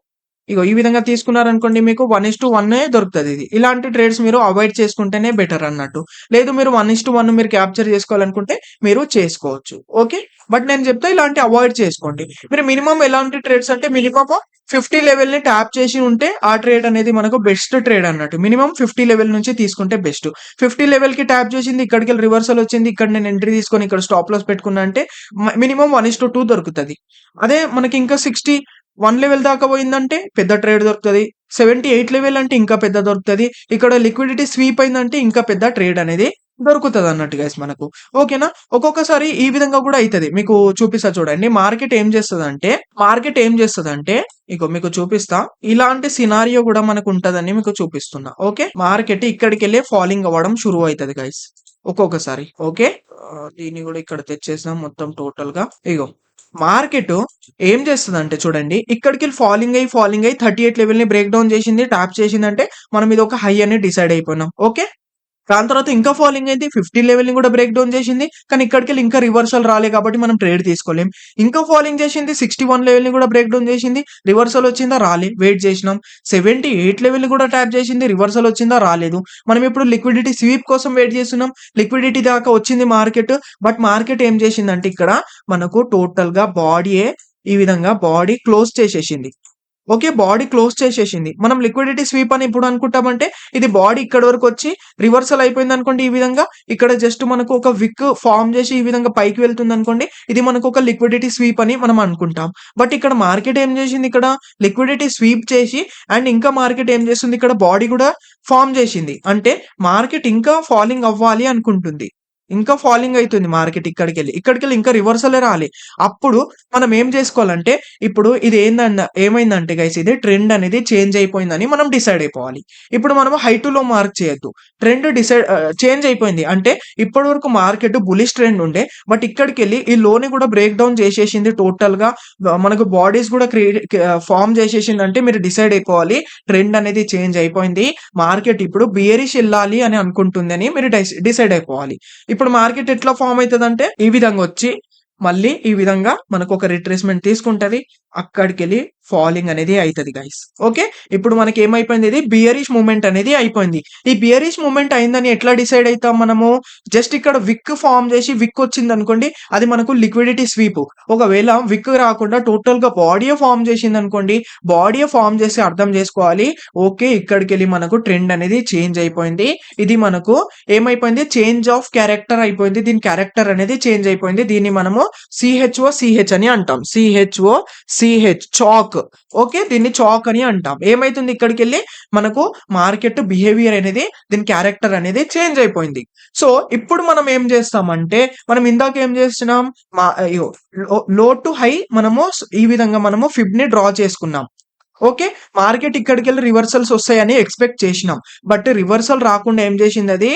ఇగో ఈ విధంగా తీసుకున్నారనుకోండి మీకు 1:1 దొరుకుతుంది. ఇది ఇలాంటి ట్రేడ్స్ మీరు అవాయిడ్ చేసుకుంటేనే బెటర్ అన్నట్టు. లేదు మీరు 1:1 మీరు క్యాప్చర్ చేసుకోవాలనుకుంటే మీరు చేసుకోవచ్చు. ఓకే. బట్ నేను చెప్తా ఇలాంటి అవాయిడ్ చేసుకోండి. మీరు మినిమం ఎలాంటి ట్రేడ్స్ అంటే మినిమం 50 లెవెల్ ని ట్యాప్ చేసి ఉంటే ఆ ట్రేడ్ అనేది మనకు బెస్ట్ ట్రేడ్ అన్నట్టు. మినిమం 50 లెవెల్ నుంచి తీసుకుంటే బెస్ట్. 50 లెవెల్ కి ట్యాప్ చేసింది, ఇక్కడికి రివర్సల్ వచ్చింది, ఇక్కడ నేను ఎంట్రీ తీసుకొని ఇక్కడ స్టాప్ లాస్ పెట్టుకున్నా అంటే మినిమం 1:2 దొరుకుతుంది. అదే మనకి ఇంకా 61 లెవెల్ దాకా పోయిందంటే పెద్ద ట్రేడ్ దొరుకుతుంది. 78 లెవెల్ అంటే ఇంకా పెద్ద దొరుకుతుంది. ఇక్కడ లిక్విడిటీ స్వీప్ అయిందంటే ఇంకా పెద్ద ట్రేడ్ అనేది దొరుకుతుంది అన్నట్టు గైస్ మనకు. ఓకేనా. ఒక్కొక్కసారి ఈ విధంగా కూడా అవుతుంది. మీకు చూపిస్తా చూడండి. మార్కెట్ ఏం చేస్తదంటే ఇగో మీకు చూపిస్తా. ఇలాంటి సినారియో కూడా మనకు ఉంటదని మీకు చూపిస్తున్నా. ఓకే. మార్కెట్ ఇక్కడికి వెళ్ళి ఫాలింగ్ అవ్వడం షురు అవుతుంది గైస్ ఒక్కొక్కసారి. ఓకే. దీన్ని కూడా ఇక్కడ తెచ్చేసాం మొత్తం టోటల్ గా. ఇగో మార్కెట్ ఏం చేస్తుందంటే చూడండి, ఇక్కడికి ఫాలింగ్ అయ్యి 38 లెవెల్ ని బ్రేక్ డౌన్ చేసింది, ట్యాప్ చేసిందంటే మనం ఇది ఒక హై అని డిసైడ్ అయిపోయినాం. ఓకే. దాని తర్వాత ఇంకా ఫాలింగ్ అయింది. 50 లెవెల్‌ని కూడా బ్రేక్ డౌన్ చేసింది. కానీ ఇక్కడికెళ్ళి ఇంకా రివర్సల్ రాలే కాబట్టి మనం ట్రేడ్ తీసుకోలేం. ఇంకా ఫాలింగ్ చేసింది. 61 లెవెల్‌ని కూడా బ్రేక్ డౌన్ చేసింది. రివర్సల్ వచ్చిందా? రాలే. వెయిట్ చేసినాం. 78 లెవెల్‌ని కూడా ట్యాప్ చేసింది. రివర్సల్ వచ్చిందా? రాలేదు. మనం ఇప్పుడు లిక్విడిటీ స్వీప్ కోసం వెయిట్ చేస్తున్నాం. లిక్విడిటీ దాకా వచ్చింది మార్కెట్. బట్ మార్కెట్ ఏం చేసిందంటే ఇక్కడ మనకు టోటల్‌గా బాడీయే ఈ విధంగా బాడీ క్లోజ్ చేసేసింది. ఓకే. బాడీ క్లోజ్ చేసేసింది. మనం లిక్విడిటీ స్వీప్ అని ఎప్పుడు అనుకుంటామంటే, ఇది బాడీ ఇక్కడి వరకొచ్చి రివర్సల్ అయిపోయిందనుకోండి ఈ విధంగా. ఇక్కడ జస్ట్ మనకు ఒక విక్ ఫార్మ్ చేసి ఈ విధంగా పైకి వెళ్తుందనుకోండి. ఇది మనకు ఒక లిక్విడిటీ స్వీప్ అని మనం అనుకుంటాం. బట్ ఇక్కడ మార్కెట్ ఏం చేసింది ఇక్కడ లిక్విడిటీ స్వీప్ చేసి అండ్ ఇంకా మార్కెట్ ఏం చేస్తుంది ఇక్కడ బాడీ కూడా ఫార్మ్ చేసింది. అంటే మార్కెట్ ఇంకా ఫాలింగ్ అవ్వాలి అనుకుంటుంది. ఇంకా ఫాలింగ్ అయితుంది మార్కెట్ ఇక్కడికెళ్ళి. ఇక్కడికెళ్ళి ఇంకా రివర్సలే రాలే. అప్పుడు మనం ఏం చేసుకోవాలంటే ఇప్పుడు ఇది ఏమైందంటే గైస్ ఇది ట్రెండ్ అనేది చేంజ్ అయిపోయిందని మనం డిసైడ్ అయిపోవాలి. ఇప్పుడు మనము హై టు లో మార్క్ చేయొద్దు. ట్రెండ్ చేంజ్ అయిపోయింది. అంటే ఇప్పటి వరకు మార్కెట్ బులిష్ ట్రెండ్ ఉండే. బట్ ఇక్కడికెళ్ళి ఈ లోని కూడా బ్రేక్ డౌన్ చేసేసింది టోటల్‌గా. మనకు బాడీస్ కూడా ఫార్మ్ చేసేసిందంటే మీరు డిసైడ్ అయిపోవాలి. ట్రెండ్ అనేది చేంజ్ అయిపోయింది. మార్కెట్ ఇప్పుడు బియరిష్ ఎళ్ళాలి అని అనుకుంటుందని మీరు డిసైడ్ అయిపోవాలి. ఇప్పుడు మార్కెట్ ఎట్లా ఫార్మ్ అయితదంటే ఈ విధంగా వచ్చి మళ్ళీ ఈ విధంగా మనకు ఒక రిట్రేస్‌మెంట్ తీసుకుంటది. అక్కడికెళ్ళి ఫాలింగ్ అనేది అయితది గైస్. ఓకే. ఇప్పుడు మనకి ఏమైపోయింది ఇది బియరిష్ మూవ్‌మెంట్ అనేది అయిపోయింది. ఈ బియరిష్ మూవ్‌మెంట్ అయిందని ఎట్లా డిసైడ్ అయితాం మనము? జస్ట్ ఇక్కడ విక్ ఫార్మ్ చేసి విక్ వచ్చిందనుకోండి అది మనకు లిక్విడిటీ స్వీప్. ఒకవేళ విక్ రాకుండా టోటల్‌గా బాడీయే ఫార్మ్ చేసిందనుకోండి, బాడీయే ఫార్మ్ చేసి అర్థం చేసుకోవాలి. ఓకే. ఇక్కడికెళ్ళి మనకు ట్రెండ్ అనేది చేంజ్ అయిపోయింది. ఇది మనకు ఏమైపోయింది చేంజ్ ఆఫ్ క్యారెక్టర్ అయిపోయింది. దీని క్యారెక్టర్ అనేది చేంజ్ అయిపోయింది. దీన్ని మనము సిహెచ్ అని అంటాం. చాక్. ఓకే. దీన్ని చాక్ అని అంటాం. ఏమైతుంది ఇక్కడికెళ్ళి మనకు మార్కెట్ బిహేవియర్ అనేది దీని క్యారెక్టర్ అనేది చేంజ్ అయిపోయింది. సో, ఇప్పుడు మనం ఏం చేస్తామంటే మనం ఇందాక ఏం చేస్తున్నాం ఇగో లో టు హై మనము ఈ విధంగా మనము ఫిబ్‌ని డ్రా చేసుకున్నాం. ఓకే. మార్కెట్ ఇక్కడికెళ్ళి రివర్సల్స్ వస్తాయని ఎక్స్‌పెక్ట్ చేసినాం. బట్ రివర్సల్ రాకుండా ఏం చేసిందది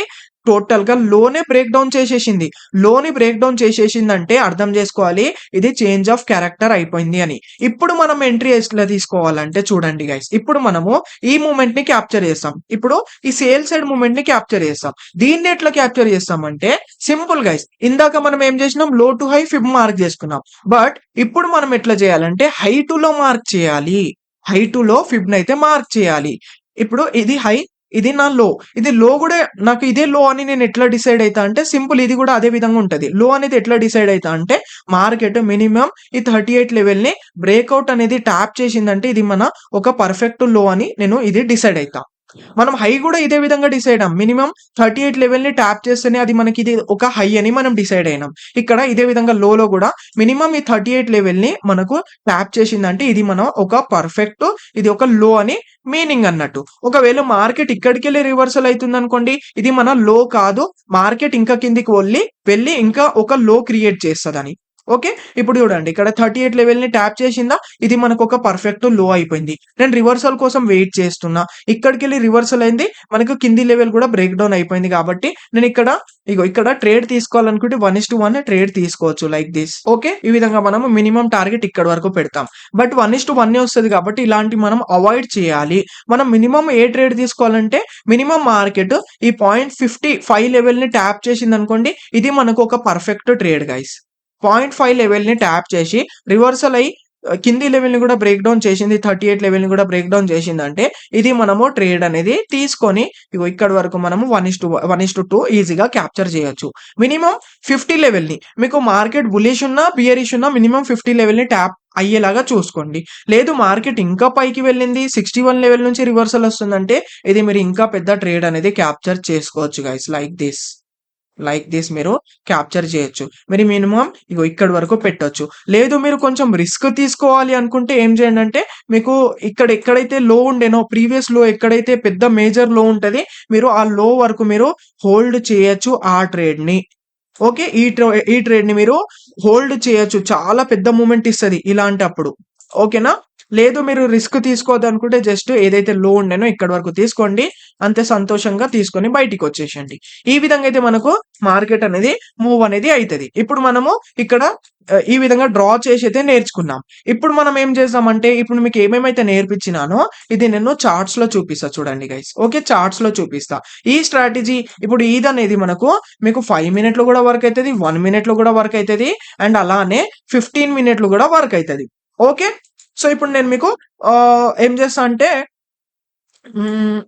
టోటల్‌గా లోనే బ్రేక్ డౌన్ చేసేసింది. లోని బ్రేక్ డౌన్ చేసేసిందంటే అర్థం చేసుకోవాలి ఇది చేంజ్ ఆఫ్ క్యారెక్టర్ అయిపోయింది అని. ఇప్పుడు మనం ఎంట్రీ ఎట్లా తీసుకోవాలంటే చూడండి గైస్. ఇప్పుడు మనము ఈ మూవ్‌మెంట్‌ని క్యాప్చర్ చేస్తాం. ఇప్పుడు ఈ సేల్ సైడ్ మూవ్‌మెంట్‌ని క్యాప్చర్ చేస్తాం. దీన్ని ఎట్లా క్యాప్చర్ చేస్తామంటే సింపుల్ గైస్. ఇందాక మనం ఏం చేసినాం low to high fib mark చేసుకున్నాం. బట్ ఇప్పుడు మనం ఎట్లా చేయాలంటే హై టు లో మార్క్ చేయాలి. హై టు లో ఫిబ్‌నైతే మార్క్ చేయాలి. ఇప్పుడు ఇది హై, ఇది నా లో. ఇది లో గూడా నాకు ఇదే లో అని నేను ఎట్లా డిసైడ్ అయితా అంటే సింపుల్ ఇది గూడా అదే విధంగా ఉంటది. లో అనేది ఎట్లా డిసైడ్ అయితా అంటే మార్కెట్ మినిమమ్ ఈ 38 లెవెల్‌ని బ్రేక్‌ఔట్ అనేది ట్యాప్ చేసిందంటే ఇది మన ఒక పర్ఫెక్ట్ లో అని నేను ఇది డిసైడ్ అయితా. మనం హై గూడా ఇదే విధంగా డిసైడ్ అయ్యాం. మినిమమ్ 38 లెవెల్‌ని ట్యాప్ చేస్తేనే అది మనకిది ఒక హై అని మనం డిసైడ్ అయినాం. ఇక్కడ ఇదే విధంగా లోలో గూడా మినిమమ్ ఈ 38 లెవెల్‌ని మనకు ట్యాప్ చేసిందంటే ఇది మనం ఒక పర్ఫెక్ట్ ఇది ఒక లో అని మీనింగ్ అన్నట్టు. ఒకవేళ మార్కెట్ ఇక్కడికెళ్ళి రివర్సల్ అయితుందనుకోండి, ఇది మన లో కాదు. మార్కెట్ ఇంకా కిందికి వెళ్లి ఇంకా ఒక లో క్రియేట్ చేస్తదని. ఓకే. ఇప్పుడు చూడండి ఇక్కడ 38 లెవెల్‌ని ట్యాప్ చేసిందా? ఇది మనకొక పర్ఫెక్ట్ లో అయిపోయింది. నేను రివర్సల్ కోసం వెయిట్ చేస్తున్నా. ఇక్కడికెళ్ళి రివర్సల్ అయింది. మనకు కింది లెవెల్ కూడా బ్రేక్ డౌన్ అయిపోయింది కాబట్టి నేను ఇక్కడ ట్రేడ్ తీసుకోవాలనుకుంటే 1:1 ట్రేడ్ తీసుకోవచ్చు లైక్ దిస్. ఓకే. ఈ విధంగా మనము మినిమమ్ టార్గెట్ ఇక్కడి వరకు పెడతాం. బట్ 1:1 వస్తది కాబట్టి ఇలాంటివి మనం అవాయిడ్ చేయాలి. మనం మినిమమ్ ఏ ట్రేడ్ తీసుకోవాలంటే మినిమమ్ మార్కెట్ ఈ 0.55 లెవెల్‌ని ట్యాప్ చేసిందనుకోండి, ఇది మనకు ఒక పర్ఫెక్ట్ ట్రేడ్ గైస్. 0.5 లెవెల్‌ని ట్యాప్ చేసి రివర్సల్ అయ్యి కింది లెవెల్‌ని కూడా బ్రేక్ డౌన్ చేసింది. 38 లెవెల్‌ని కూడా బ్రేక్ డౌన్ చేసిందంటే ఇది మనము ట్రేడ్ అనేది తీసుకొని ఇగో ఇక్కడి వరకు మనము 1:2 ఈజీగా క్యాప్చర్ చేయొచ్చు. మినిమమ్ 50 లెవెల్‌ని మీకు మార్కెట్ బుల్లిష్ ఉన్నా, బియరిష్ ఉన్నా మినిమమ్ 50 లెవెల్‌ని ట్యాప్ అయ్యేలాగా చూసుకోండి. లేదు మార్కెట్ ఇంకా పైకి వెళ్ళింది 61 లెవెల్ నుంచి రివర్సల్ వస్తుందంటే ఇది మీరు ఇంకా పెద్ద ట్రేడ్ అనేది క్యాప్చర్ చేసుకోవచ్చు గైస్ లైక్ దిస్ మీరు క్యాప్చర్ చేయొచ్చు. మీరు మినిమమ్ ఇక్కడి వరకు పెట్టొచ్చు. లేదు మీరు కొంచెం రిస్క్ తీసుకోవాలి అనుకుంటే ఏం చేయండంటే మీకు ఎక్కడైతే లో ఉండేనో ప్రీవియస్ లో ఎక్కడైతే పెద్ద మేజర్ లో ఉంటది మీరు ఆ లో వరకు మీరు హోల్డ్ చేయొచ్చు ఆ ట్రేడ్‌ని. ఓకే. ఈ ట్రేడ్‌ని మీరు హోల్డ్ చేయొచ్చు. చాలా పెద్ద మూవ్‌మెంట్ ఇస్తది ఇలాంటప్పుడు. ఓకేనా? లేదు మీరు రిస్క్ తీసుకోవద్దు అనుకుంటే జస్ట్ ఏదైతే లో ఉండేనో ఇక్కడి వరకు తీసుకోండి. అంతే సంతోషంగా తీసుకొని బయటికి వచ్చేసేయండి. ఈ విధంగా అయితే మనకు మార్కెట్ అనేది మూవ్ అనేది అయితది. ఇప్పుడు మనము ఇక్కడ ఈ విధంగా డ్రా చేసి అయితే నేర్చుకున్నాం. ఇప్పుడు మనం ఏం చేద్దామంటే ఇప్పుడు మీకు ఏమేమైతే నేర్పించినానో ఇది నేను చార్ట్స్ లో చూపిస్తా చూడండి గైస్. ఓకే, చార్ట్స్ లో చూపిస్తా. ఈ స్ట్రాటజీ ఇప్పుడు ఇదనేది మనకు మీకు 5 మినిట్లు కూడా వర్క్ అయితది, 1 మినిట్ లో కూడా వర్క్ అయితది, అండ్ అలానే 15 మినిట్లు కూడా వర్క్ అయితది. ఓకే, సో ఇప్పుడు నేను మీకు ఏం చేస్తా అంటే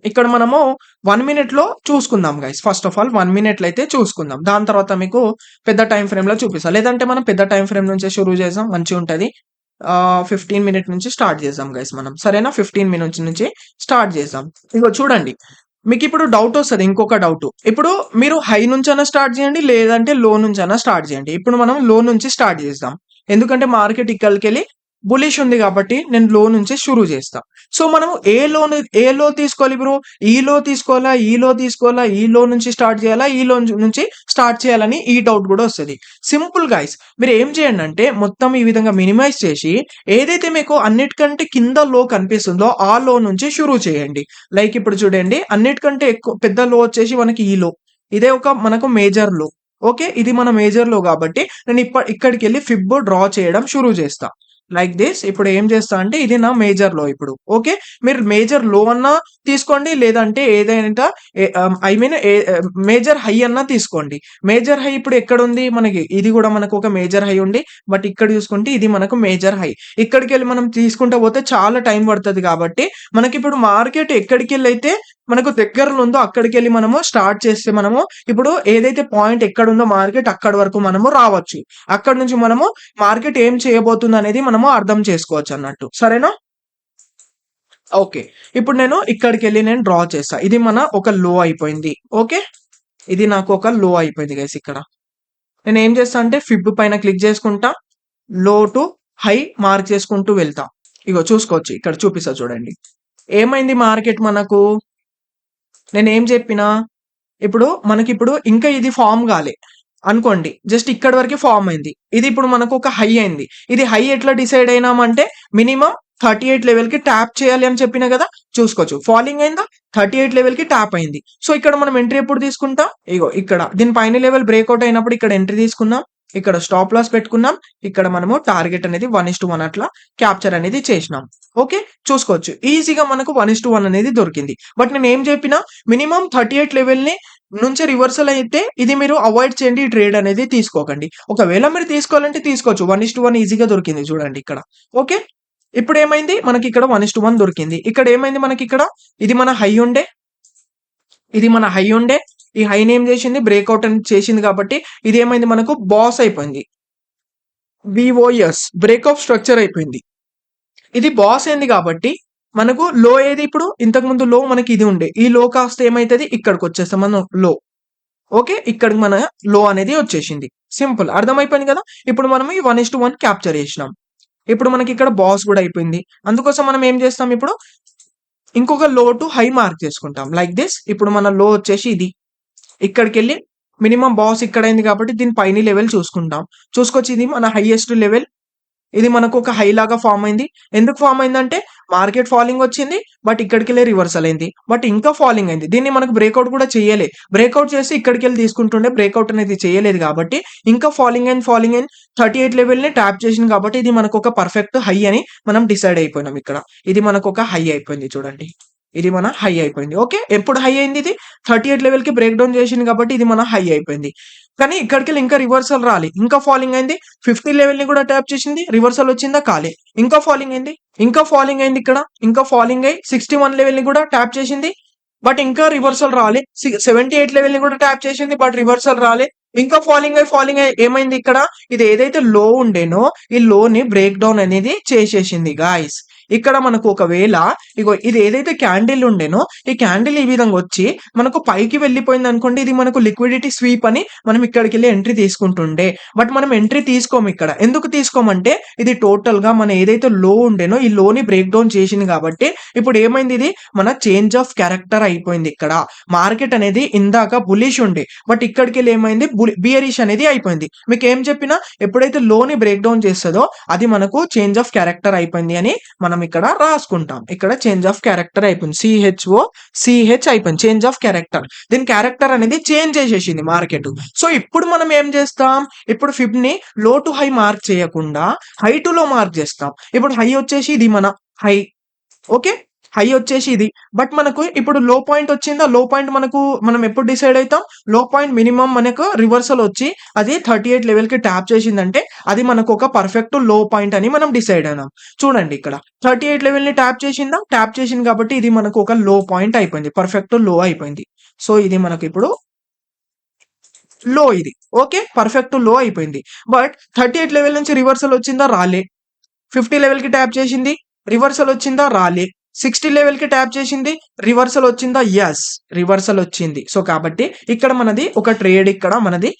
ఇక్కడ మనము 1 మినిట్‌లో చూసుకుందాం గైస్. ఫస్ట్ ఆఫ్ ఆల్ 1 మినిట్‌లో అయితే చూసుకుందాం. దాని తర్వాత మీకు పెద్ద టైమ్ ఫ్రేమ్‌లో చూపిస్తా. లేదంటే మనం పెద్ద టైమ్ ఫ్రేమ్ నుంచే షురూ చేద్దాం మంచిగుంటది. 15 మినిట్ నుంచి స్టార్ట్ చేద్దాం గైస్ మనం. సరేనా? 15 మినిట్స్ నుంచి స్టార్ట్ చేద్దాం. ఇగో చూడండి. మీకిప్పుడు డౌటొస్తది. ఇంకొక డౌటు. ఇప్పుడు మీరు హై నుంచైనా స్టార్ట్ చేయండి. లేదంటే లో నుంచైనా స్టార్ట్ చేయండి. ఇప్పుడు మనం లో నుంచి స్టార్ట్ చేద్దాం. ఎందుకంటే మార్కెట్ ఇక్కడికెళ్ళి బులిష్ ఉంది కాబట్టి నేను లో నుంచి షురూ చేస్తా. సో మనము ఏ లో తీసుకోవాలి బ్రో? ఈ లో తీసుకోవాలా? ఈ లో తీసుకోవాలా? ఈ లో నుంచి స్టార్ట్ చేయాలా? ఈ లో నుంచి స్టార్ట్ చేయాలని ఈ డౌట్ కూడా వస్తది. Simple guys. మీరు ఏం చేయండంటే మొత్తం ఈ విధంగా మినిమైజ్ చేసి ఏదైతే మీకు అన్నిటికంటే కింద లో కనిపిస్తుందో ఆ లో నుంచి షురూ చేయండి. లైక్ ఇప్పుడు చూడండి అన్నిటికంటే ఎక్కువ పెద్ద లో వచ్చేసి మనకి ఈ లో. ఇదే ఒక మనకు మేజర్ లో. ఓకే, ఇది మన మేజర్ లో కాబట్టి నేను ఇక్కడికెళ్ళి ఫిబ్ డ్రా చేయడం షురూ చేస్తా. Like this. ఇప్పుడు ఏం చేస్తా అంటే ఇది నా మేజర్ లో ఇప్పుడు. ఓకే, మీరు మేజర్ లో అన్నా తీసుకోండి, లేదంటే ఏదైనా ఐ మీన్ మేజర్ హై అన్నా తీసుకోండి. మేజర్ హై ఇప్పుడు ఎక్కడ ఉంది మనకి? ఇది కూడా మనకు ఒక మేజర్ హై ఉంది. బట్ ఇక్కడ చూసుకుంటే ఇది మనకు మేజర్ హై. ఇక్కడికి వెళ్ళి మనం తీసుకుంటా పోతే చాలా టైం పడుతుంది కాబట్టి మనకి ఇప్పుడు మార్కెట్ ఎక్కడికి వెళ్ళి అయితే మనకు దగ్గరలో ఉందో అక్కడికి వెళ్ళి మనము స్టార్ట్ చేస్తే మనము ఇప్పుడు ఏదైతే పాయింట్ ఎక్కడ ఉందో మార్కెట్ అక్కడ వరకు మనము రావచ్చు. అక్కడ నుంచి మనము మార్కెట్ ఏం చేయబోతుంది అనేది మనము అర్థం చేసుకోవచ్చు అన్నట్టు. సరేనా? ఓకే, ఇప్పుడు నేను ఇక్కడికి వెళ్ళి నేను డ్రా చేస్తా. ఇది మన ఒక లో అయిపోయింది. ఓకే, ఇది నాకు ఒక లో అయిపోయింది గైస్. ఇక్కడ నేను ఏం చేస్తా అంటే ఫిబ్ పైన క్లిక్ చేసుకుంటా, లో టు హై మార్క్ చేసుకుంటూ వెళ్తా. ఇగో చూసుకోవచ్చు, ఇక్కడ చూపిస్తా చూడండి. ఏమైంది మార్కెట్ మనకు? నేనేం చెప్పినా ఇప్పుడు మనకిప్పుడు ఇంకా ఇది ఫామ్ కాలే అనుకోండి. జస్ట్ ఇక్కడి వరకే ఫామ్ అయింది. ఇది ఇప్పుడు మనకు ఒక హై అయింది. ఇది హై ఎట్లా డిసైడ్ అయినామంటే మినిమం 38 లెవెల్ కి ట్యాప్ చేయాలి అని చెప్పిన కదా. చూసుకోవచ్చు ఫాలింగ్ అయిందా, 38 లెవెల్ కి ట్యాప్ అయింది. సో ఇక్కడ మనం ఎంట్రీ ఎప్పుడు తీసుకుంటాం? ఇగో ఇక్కడ దీని పైన లెవెల్ బ్రేక్అవుట్ అయినప్పుడు ఇక్కడ ఎంట్రీ తీసుకున్నాం. ఇక్కడ స్టాప్ లాస్ పెట్టుకున్నాం. ఇక్కడ మనము టార్గెట్ అనేది 1:1 అట్లా క్యాప్చర్ అనేది చేసినాం. ఓకే, చూసుకోవచ్చు ఈజీగా మనకు 1:1 అనేది దొరికింది. బట్ నేను ఏం చెప్పినా మినిమం 38 లెవెల్ ని నుంచి రివర్సల్ అయితే ఇది మీరు అవాయిడ్ చేయండి. ఈ ట్రేడ్ అనేది తీసుకోకండి. ఒకవేళ మీరు తీసుకోవాలంటే తీసుకోవచ్చు. 1:1 ఈజీగా దొరికింది చూడండి ఇక్కడ. ఓకే, ఇప్పుడు ఏమైంది మనకి ఇక్కడ 1:1 దొరికింది. ఇక్కడ ఏమైంది మనకి ఇక్కడ ఇది మన హై ఉండే, ఇది మన హై ఉండే. ఈ హైని ఏం చేసింది? బ్రేక్అవుట్ అని చేసింది కాబట్టి ఇది ఏమైంది మనకు బాస్ అయిపోయింది. బిఓఎస్ బ్రేక్అవుట్ స్ట్రక్చర్ అయిపోయింది. ఇది బాస్ అయింది కాబట్టి మనకు లో ఏది ఇప్పుడు ఇంతకు ముందు లో మనకి ఇది ఉండే. ఈ లో కాస్త ఏమైతుంది ఇక్కడికి వచ్చేస్తాం మనం లో. ఓకే, ఇక్కడికి మన లో అనేది వచ్చేసింది. సింపుల్, అర్థమైపోయింది కదా. ఇప్పుడు మనం ఈ 1:1 క్యాప్చర్ చేసినాం. ఇప్పుడు మనకి ఇక్కడ బాస్ కూడా అయిపోయింది. అందుకోసం మనం ఏం చేస్తాం ఇప్పుడు ఇంకొక లో టు హై మార్క్ చేసుకుంటాం లైక్ దిస్. ఇప్పుడు మన లో వచ్చేసి ఇది. ఇక్కడికి వెళ్ళి మినిమం బాస్ ఇక్కడ అయింది కాబట్టి దీని పైన లెవెల్ చూసుకుంటాం. చూసుకోవచ్చు ఇది మన హైయెస్ట్ లెవెల్. ఇది మనకు ఒక హై లాగా ఫామ్ అయింది. ఎందుకు ఫామ్ అయిందంటే మార్కెట్ ఫాలింగ్ వచ్చింది, బట్ ఇక్కడికి వెళ్ళి రివర్సల్ అయింది, బట్ ఇంకా ఫాలింగ్ అయింది. దీన్ని మనకు బ్రేక్అవుట్ కూడా చేయలే. బ్రేక్అవుట్ చేసి ఇక్కడికి వెళ్ళి తీసుకుంటుండే, బ్రేక్అవుట్ అనేది చేయలేదు కాబట్టి ఇంకా ఫాలింగ్ అయింది. 38 లెవెల్ ని ట్యాప్ చేసింది కాబట్టి ఇది మనకు ఒక పర్ఫెక్ట్ హై అని మనం డిసైడ్ అయిపోయినాం. ఇక్కడ ఇది మనకు ఒక హై అయిపోయింది చూడండి. ఇది మన హై అయిపోయింది. ఓకే, ఎప్పుడు హై అయింది? ఇది 38 లెవెల్ కి బ్రేక్ డౌన్ చేసింది కాబట్టి ఇది మన హై అయిపోయింది. కానీ ఇక్కడికి ఇంకా రివర్సల్ రాలి, ఇంకా ఫాలింగ్ అయింది. 50 లెవెల్ ని కూడా ట్యాప్ చేసింది, రివర్సల్ వచ్చిందా? కాలే, ఇంకా ఫాలింగ్ అయింది. ఇంకా ఫాలింగ్ అయింది ఇక్కడ, ఇంకా ఫాలింగ్ అయ్యి 61 లెవెల్ ని కూడా ట్యాప్ చేసింది, బట్ ఇంకా రివర్సల్ రాలే. 78 లెవెల్ ని కూడా ట్యాప్ చేసింది, బట్ రివర్సల్ రాలే. ఇంకా ఫాలింగ్ అయ్యి ఏమైంది ఇక్కడ? ఇది ఏదైతే లో ఉండేనో ఈ లోని బ్రేక్ డౌన్ అనేది చేసేసింది గాయస్. ఇక్కడ మనకు ఒకవేళ ఇగో ఇది ఏదైతే క్యాండిల్ ఉండేనో ఈ క్యాండిల్ ఈ విధంగా వచ్చి మనకు పైకి వెళ్ళిపోయింది అనుకోండి, ఇది మనకు లిక్విడిటీ స్వీప్ అని మనం ఇక్కడికి వెళ్ళి ఎంట్రీ తీసుకుంటుండే. బట్ మనం ఎంట్రీ తీసుకోము ఇక్కడ. ఎందుకు తీసుకోమంటే ఇది టోటల్ గా మన ఏదైతే లో ఉండేనో ఈ లోని బ్రేక్ డౌన్ చేసింది కాబట్టి ఇప్పుడు ఏమైంది? ఇది మన చేంజ్ ఆఫ్ క్యారెక్టర్ అయిపోయింది. ఇక్కడ మార్కెట్ అనేది ఇందాక బులిష్ ఉండే, బట్ ఇక్కడికి వెళ్ళి ఏమైంది? బియరిష్ అనేది అయిపోయింది. మీకు ఏం చెప్పినా ఎప్పుడైతే లోని బ్రేక్ డౌన్ చేస్తుందో అది మనకు చేంజ్ ఆఫ్ క్యారెక్టర్ అయిపోయింది అని మనం ఇక్కడ రాసుకుంటాం. ఇక్కడ చేంజ్ ఆఫ్ క్యారెక్టర్ అయిపోయింది. సిహెచ్ అయిపోయింది. Change of character. దీని క్యారెక్టర్ అనేది చేంజ్ చేసేసింది మార్కెట్. సో ఇప్పుడు మనం ఏం చేస్తాం, ఇప్పుడు ఫిబ్ ని లో టు హై మార్క్ చేయకుండా హై టు లో మార్క్ చేస్తాం. ఇప్పుడు హై వచ్చేసి ఇది మన హై. ఓకే, హై వచ్చేసి ఇది. బట్ మనకు ఇప్పుడు లో పాయింట్ వచ్చిందా, లో పాయింట్ మనం ఎప్పుడు డిసైడ్ అవుతాం, లో పాయింట్ మినిమం మనకు రివర్సల్ వచ్చి అది 38 లెవెల్ కి ట్యాప్ చేసిందంటే అది మనకు ఒక పర్ఫెక్ట్ లో పాయింట్ అని మనం డిసైడ్ అయినాం. చూడండి ఇక్కడ 38 లెవెల్ ని ట్యాప్ చేసిందా, ట్యాప్ చేసింది కాబట్టి ఇది మనకు ఒక లో పాయింట్ అయిపోయింది, పర్ఫెక్ట్ లో అయిపోయింది. సో ఇది మనకు ఇప్పుడు లో, ఇది ఓకే పర్ఫెక్ట్ లో అయిపోయింది. బట్ 38 లెవెల్ నుంచి రివర్సల్ వచ్చిందా, రాలే. 50 లెవెల్ కి ట్యాప్ చేసింది, రివర్సల్ వచ్చిందా, రాలే. 60 లెవెల్ కి ట్యాప్ చేసింది, రివర్సల్ వచ్చిందా, ఎస్ రివర్సల్ వచ్చింది. సో కాబట్టి ఇక్కడ మనది ఒక ట్రేడ్ ఇక్కడ మనది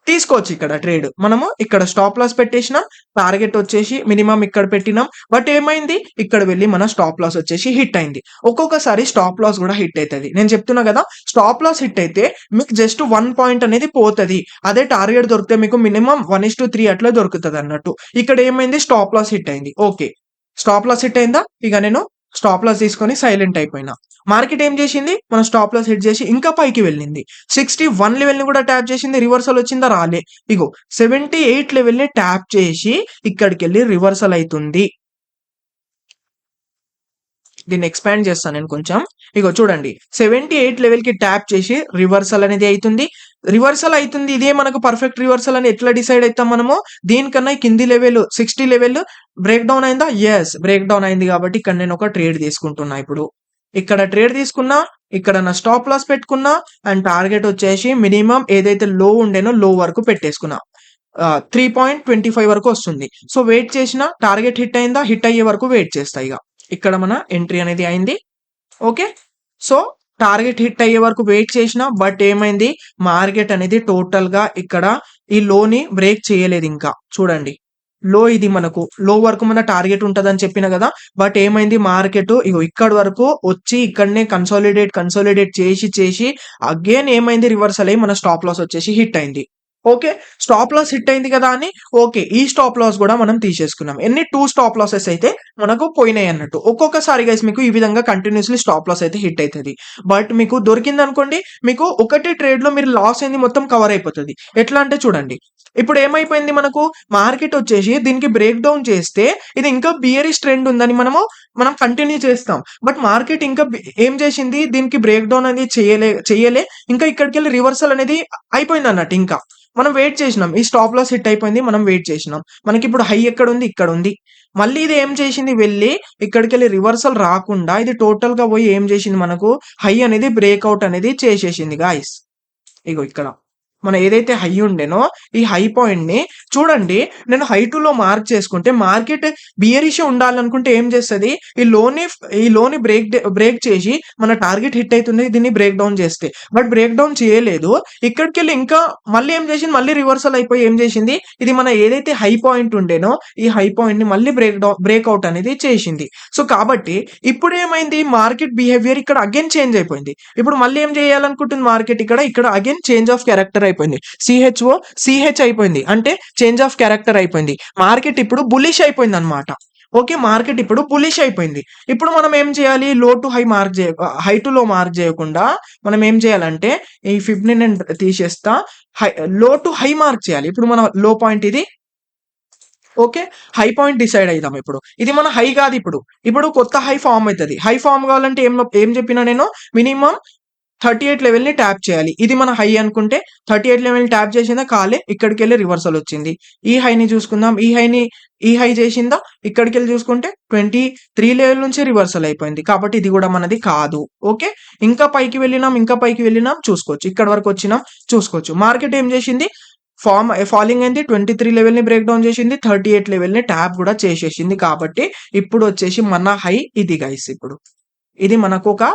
తీసుకోవచ్చు. ఇక్కడ ట్రేడ్ మనము ఇక్కడ స్టాప్ లాస్ పెట్టేసినాం, టార్గెట్ వచ్చేసి మినిమం ఇక్కడ పెట్టినాం. బట్ ఏమైంది, ఇక్కడ వెళ్ళి మన స్టాప్ లాస్ వచ్చేసి హిట్ అయింది. ఒక్కొక్కసారి స్టాప్ లాస్ కూడా హిట్ అవుతుంది. నేను చెప్తున్నా కదా, స్టాప్ లాస్ హిట్ అయితే మీకు జస్ట్ 1 పాయింట్ అనేది పోతుంది. అదే టార్గెట్ దొరికితే మీకు మినిమం 1:3 అట్లా దొరుకుతుంది అన్నట్టు. ఇక్కడ ఏమైంది, స్టాప్ లాస్ హిట్ అయింది. ఓకే, స్టాప్ లాస్ హిట్ అయిందా, ఇక నేను స్టాప్ లాస్ తీసుకొని సైలెంట్ అయిపోయినా. మార్కెట్ ఏం చేసింది, మన స్టాప్ లాస్ హిట్ చేసి ఇంకా పైకి వెళ్ళింది. 61 లెవెల్ ని కూడా ట్యాప్ చేసింది, రివర్సల్ వచ్చిందా, రాలే. ఇగో 78 లెవెల్ ని ట్యాప్ చేసి ఇక్కడికి వెళ్ళి రివర్సల్ అవుతుంది. దీన్ని ఎక్స్పాండ్ చేస్తాను నేను కొంచెం. ఇగో చూడండి, 78 లెవెల్ కి ట్యాప్ చేసి రివర్సల్ అనేది అవుతుంది. రివర్సల్ అవుతుంది, ఇదే మనకు పర్ఫెక్ట్ రివర్సల్ అని ఎట్లా డిసైడ్ అవుతాం మనము, దీనికన్నా కింది లెవెల్ 60 లెవెల్ బ్రేక్ డౌన్ అయిందా, ఎస్ బ్రేక్ డౌన్ అయింది. కాబట్టి ఇక్కడ నేను ఒక ట్రేడ్ తీసుకుంటున్నా. ఇప్పుడు ఇక్కడ ట్రేడ్ తీసుకున్నా, ఇక్కడ నా స్టాప్ లాస్ పెట్టుకున్నా, అండ్ టార్గెట్ వచ్చేసి మినిమం ఏదైతే లో ఉండేనో లో వరకు పెట్టేసుకున్నా. 3.25 వరకు వస్తుంది. సో వెయిట్ చేసిన, టార్గెట్ హిట్ అయిందా, హిట్ అయ్యే వరకు వెయిట్ చేస్తా. ఇక ఇక్కడ మన ఎంట్రీ అనేది అయింది. ఓకే, సో టార్గెట్ హిట్ అయ్యే వరకు వెయిట్ చేసిన, బట్ ఏమైంది, మార్కెట్ అనేది టోటల్ గా ఇక్కడ ఈ లోని బ్రేక్ చేయలేదు. ఇంకా చూడండి, లో ఇది మనకు లో వరకు మన టార్గెట్ ఉంటదని చెప్పిన కదా. బట్ ఏమైంది, మార్కెట్ ఇగో ఇక్కడ వరకు వచ్చి ఇక్కడనే కన్సాలిడేట్ చేసి అగైన్ ఏమైంది, రివర్సల్ అయ్యి మన స్టాప్ లాస్ వచ్చేసి హిట్ అయింది. ఓకే, స్టాప్ లాస్ హిట్ అయింది కదా అని ఓకే, ఈ స్టాప్ లాస్ కూడా మనం తీసేసుకున్నాం. ఎన్ని 2 స్టాప్ లాసెస్ అయితే మనకు పోయినాయి అన్నట్టు. ఒక్కొక్కసారి గైస్ మీకు ఈ విధంగా కంటిన్యూస్లీ స్టాప్ లాస్ అయితే హిట్ అవుతుంది. బట్ మీకు దొరికింది అనుకోండి, మీకు ఒకటే ట్రేడ్ లో మీరు లాస్ అయింది మొత్తం కవర్ అయిపోతుంది. ఎట్లా అంటే చూడండి, ఇప్పుడు ఏమైపోయింది, మనకు మార్కెట్ వచ్చేసి దీనికి బ్రేక్ డౌన్ చేస్తే ఇది ఇంకా బియరిష్ ట్రెండ్ ఉందని మనం కంటిన్యూ చేస్తాం. బట్ మార్కెట్ ఇంకా ఏం చేసింది, దీనికి బ్రేక్ డౌన్ అనేది చేయలే ఇంకా ఇక్కడికి వెళ్ళి రివర్సల్ అనేది అయిపోయింది అన్నట్టు. ఇంకా మనం వెయిట్ చేసినాం, ఈ స్టాప్ లాస్ హిట్ అయిపోయింది, మనం వెయిట్ చేసినాం. మనకి ఇప్పుడు హై ఎక్కడ ఉంది, ఇక్కడ ఉంది. మళ్ళీ ఇది ఏం చేసింది, వెళ్ళి ఇక్కడికి వెళ్ళి రివర్సల్ రాకుండా ఇది టోటల్ గా పోయి ఏం చేసింది, మనకు హై అనేది బ్రేక్అవుట్ అనేది చేసేసింది గాయస్. ఇగో ఇక్కడ మనం ఏదైతే హై ఉండేనో ఈ హై పాయింట్ ని చూడండి, నేను హై టు లో మార్క్ చేసుకుంటే మార్కెట్ బియరిష్ ఉండాలనుకుంటే ఏం చేస్తుంది, ఈ లోని బ్రేక్ చేసి మన టార్గెట్ హిట్ అవుతుంది దీన్ని బ్రేక్ డౌన్ చేస్తే. బట్ బ్రేక్ డౌన్ చేయలేదు, ఇక్కడికి వెళ్ళి ఇంకా మళ్ళీ ఏం చేసింది, మళ్ళీ రివర్సల్ అయిపోయి ఏం చేసింది, ఇది మన ఏదైతే హై పాయింట్ ఉండేనో ఈ హై పాయింట్ ని మళ్ళీ బ్రేక్అవుట్ అనేది చేసింది. సో కాబట్టి ఇప్పుడు ఏమైంది, మార్కెట్ బిహేవియర్ ఇక్కడ అగైన్ చేంజ్ అయిపోయింది. ఇప్పుడు మళ్ళీ ఏం చేయాలనుకుంటుంది మార్కెట్, ఇక్కడ అగైన్ చేంజ్ ఆఫ్ క్యారెక్టర్ అయిపోయింది. సిహెచ్ అయిపోయింది, అంటే చేంజ్ ఆఫ్ క్యారెక్టర్ అయిపోయింది. మార్కెట్ ఇప్పుడు బులిష్ అయిపోయింది అనమాట. ఓకే, మార్కెట్ ఇప్పుడు బులిష్ అయిపోయింది. ఇప్పుడు మనం ఏం చేయాలి, హై టు లో మార్క్ చేయకుండా మనం ఏం చేయాలంటే ఈ ఫిబ్ ని నేను తీసేస్తా, లో టు హై మార్క్ చేయాలి. ఇప్పుడు మన లో పాయింట్ ఇది. ఓకే, హై పాయింట్ డిసైడ్ అయిదాం. ఇప్పుడు ఇది మన హై కాదు, ఇప్పుడు కొత్త హై ఫామ్ అవుతుంది. హై ఫామ్ కావాలంటే ఏం చెప్పినా నేను, మినిమం 38 లెవెల్ ని ట్యాప్ చేయాలి. ఇది మన హై అనుకుంటే 38 లెవెల్ ని ట్యాప్ చేసిందా, కాలే, ఇక్కడికి వెళ్ళి రివర్సల్ వచ్చింది. ఈ హైని చూసుకుందాం, ఈ హై చేసిందా, ఇక్కడికి వెళ్ళి చూసుకుంటే 23 లెవెల్ నుంచి రివర్సల్ అయిపోయింది. కాబట్టి ఇది కూడా మనది కాదు. ఓకే, ఇంకా పైకి వెళ్ళినాం చూసుకోవచ్చు, ఇక్కడ వరకు వచ్చినాం చూసుకోవచ్చు. మార్కెట్ ఏం చేసింది, ఫాలింగ్ అయింది, 23 లెవెల్ ని బ్రేక్ డౌన్ చేసింది, 38 లెవెల్ ని ట్యాప్ కూడా చేసేసింది. కాబట్టి ఇప్పుడు వచ్చేసి మన హై ఇది గైస్. ఇప్పుడు ఇది మనకు ఒక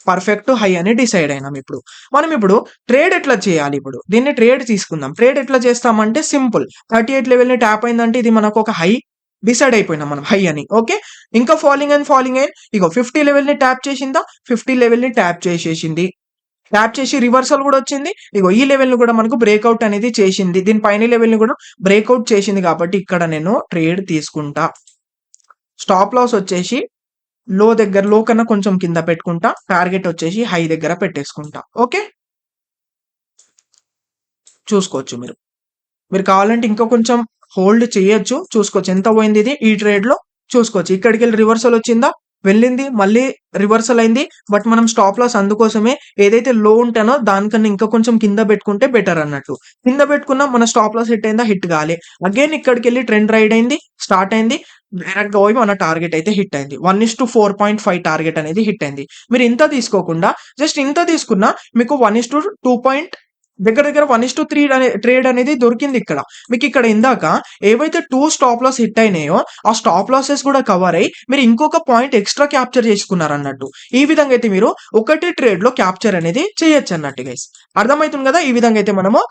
పర్ఫెక్ట్ హై అని డిసైడ్ అయినాం. ఇప్పుడు ట్రేడ్ ఎట్లా చేయాలి, ఇప్పుడు దీన్ని ట్రేడ్ తీసుకుందాం. ట్రేడ్ ఎట్లా చేస్తామంటే సింపుల్, 38 లెవెల్ ని ట్యాప్ అయిందంటే ఇది మనకు ఒక హై డిసైడ్ అయిపోయినాం మనం హై అని. ఓకే, ఇంకా ఫాలింగ్ అయింది, ఇగో 50 లెవెల్ ని ట్యాప్ చేసిందా, 50 లెవెల్ ని ట్యాప్ చేసేసింది, ట్యాప్ చేసి రివర్సల్ కూడా వచ్చింది. ఇగో ఈ లెవెల్ ని కూడా మనకు బ్రేక్అవుట్ అనేది చేసింది, దీని పైన లెవెల్ ని కూడా బ్రేక్అవుట్ చేసింది. కాబట్టి ఇక్కడ నేను ట్రేడ్ తీసుకుంటా. స్టాప్ లాస్ వచ్చేసి లో కన్నా కొంచెం కింద పెట్టుకుంటా, టార్గెట్ వచ్చేసి హై దగ్గర పెట్టేసుకుంటా. ఓకే, చూసుకోవచ్చు మీరు. మీరు కావాలంటే ఇంకా కొంచెం హోల్డ్ చేయొచ్చు, చూసుకోవచ్చు ఎంత పోయింది ఇది ఈ ట్రేడ్ లో. చూసుకోవచ్చు ఇక్కడికి వెళ్ళి రివర్సల్ వచ్చిందా, వెళ్ళింది, మళ్ళీ రివర్సల్ అయింది. బట్ మనం స్టాప్ లాస్ అందుకోసమే ఏదైతే లో ఉంటానో దానికన్నా ఇంకా కొంచెం కింద పెట్టుకుంటే బెటర్ అన్నట్టు. కింద పెట్టుకున్నా మన స్టాప్ లాస్ హిట్ అయిందా, హిట్ కాలే. అగైన్ ఇక్కడికి వెళ్ళి ట్రెండ్ రైడ్ అయింది, స్టార్ట్ అయింది, డైరెక్ట్ గా పోయి మన టార్గెట్ అయితే హిట్ అయింది. 1:4.5 టార్గెట్ అనేది హిట్ అయింది. మీరు ఇంత తీసుకోకుండా జస్ట్ ఇంత తీసుకున్నా మీకు 1:2 దగ్గర దగ్గర 1:3 ట్రేడ్ అనేది దొరికింది ఇక్కడ మీకు. ఇక్కడ ఇందాక ఏవైతే 2 స్టాప్ లాస్ హిట్ అయినాయో ఆ స్టాప్ లాసెస్ కూడా కవర్ అయ్యి మీరు ఇంకొక పాయింట్ ఎక్స్ట్రా క్యాప్చర్ చేసుకున్నారు అన్నట్టు. ఈ విధంగా అయితే మీరు ఒకటే ట్రేడ్ లో క్యాప్చర్ అనేది చేయొచ్చు అన్నట్టు గైస్. అర్థమవుతుంది కదా, ఈ విధంగా అయితే మనము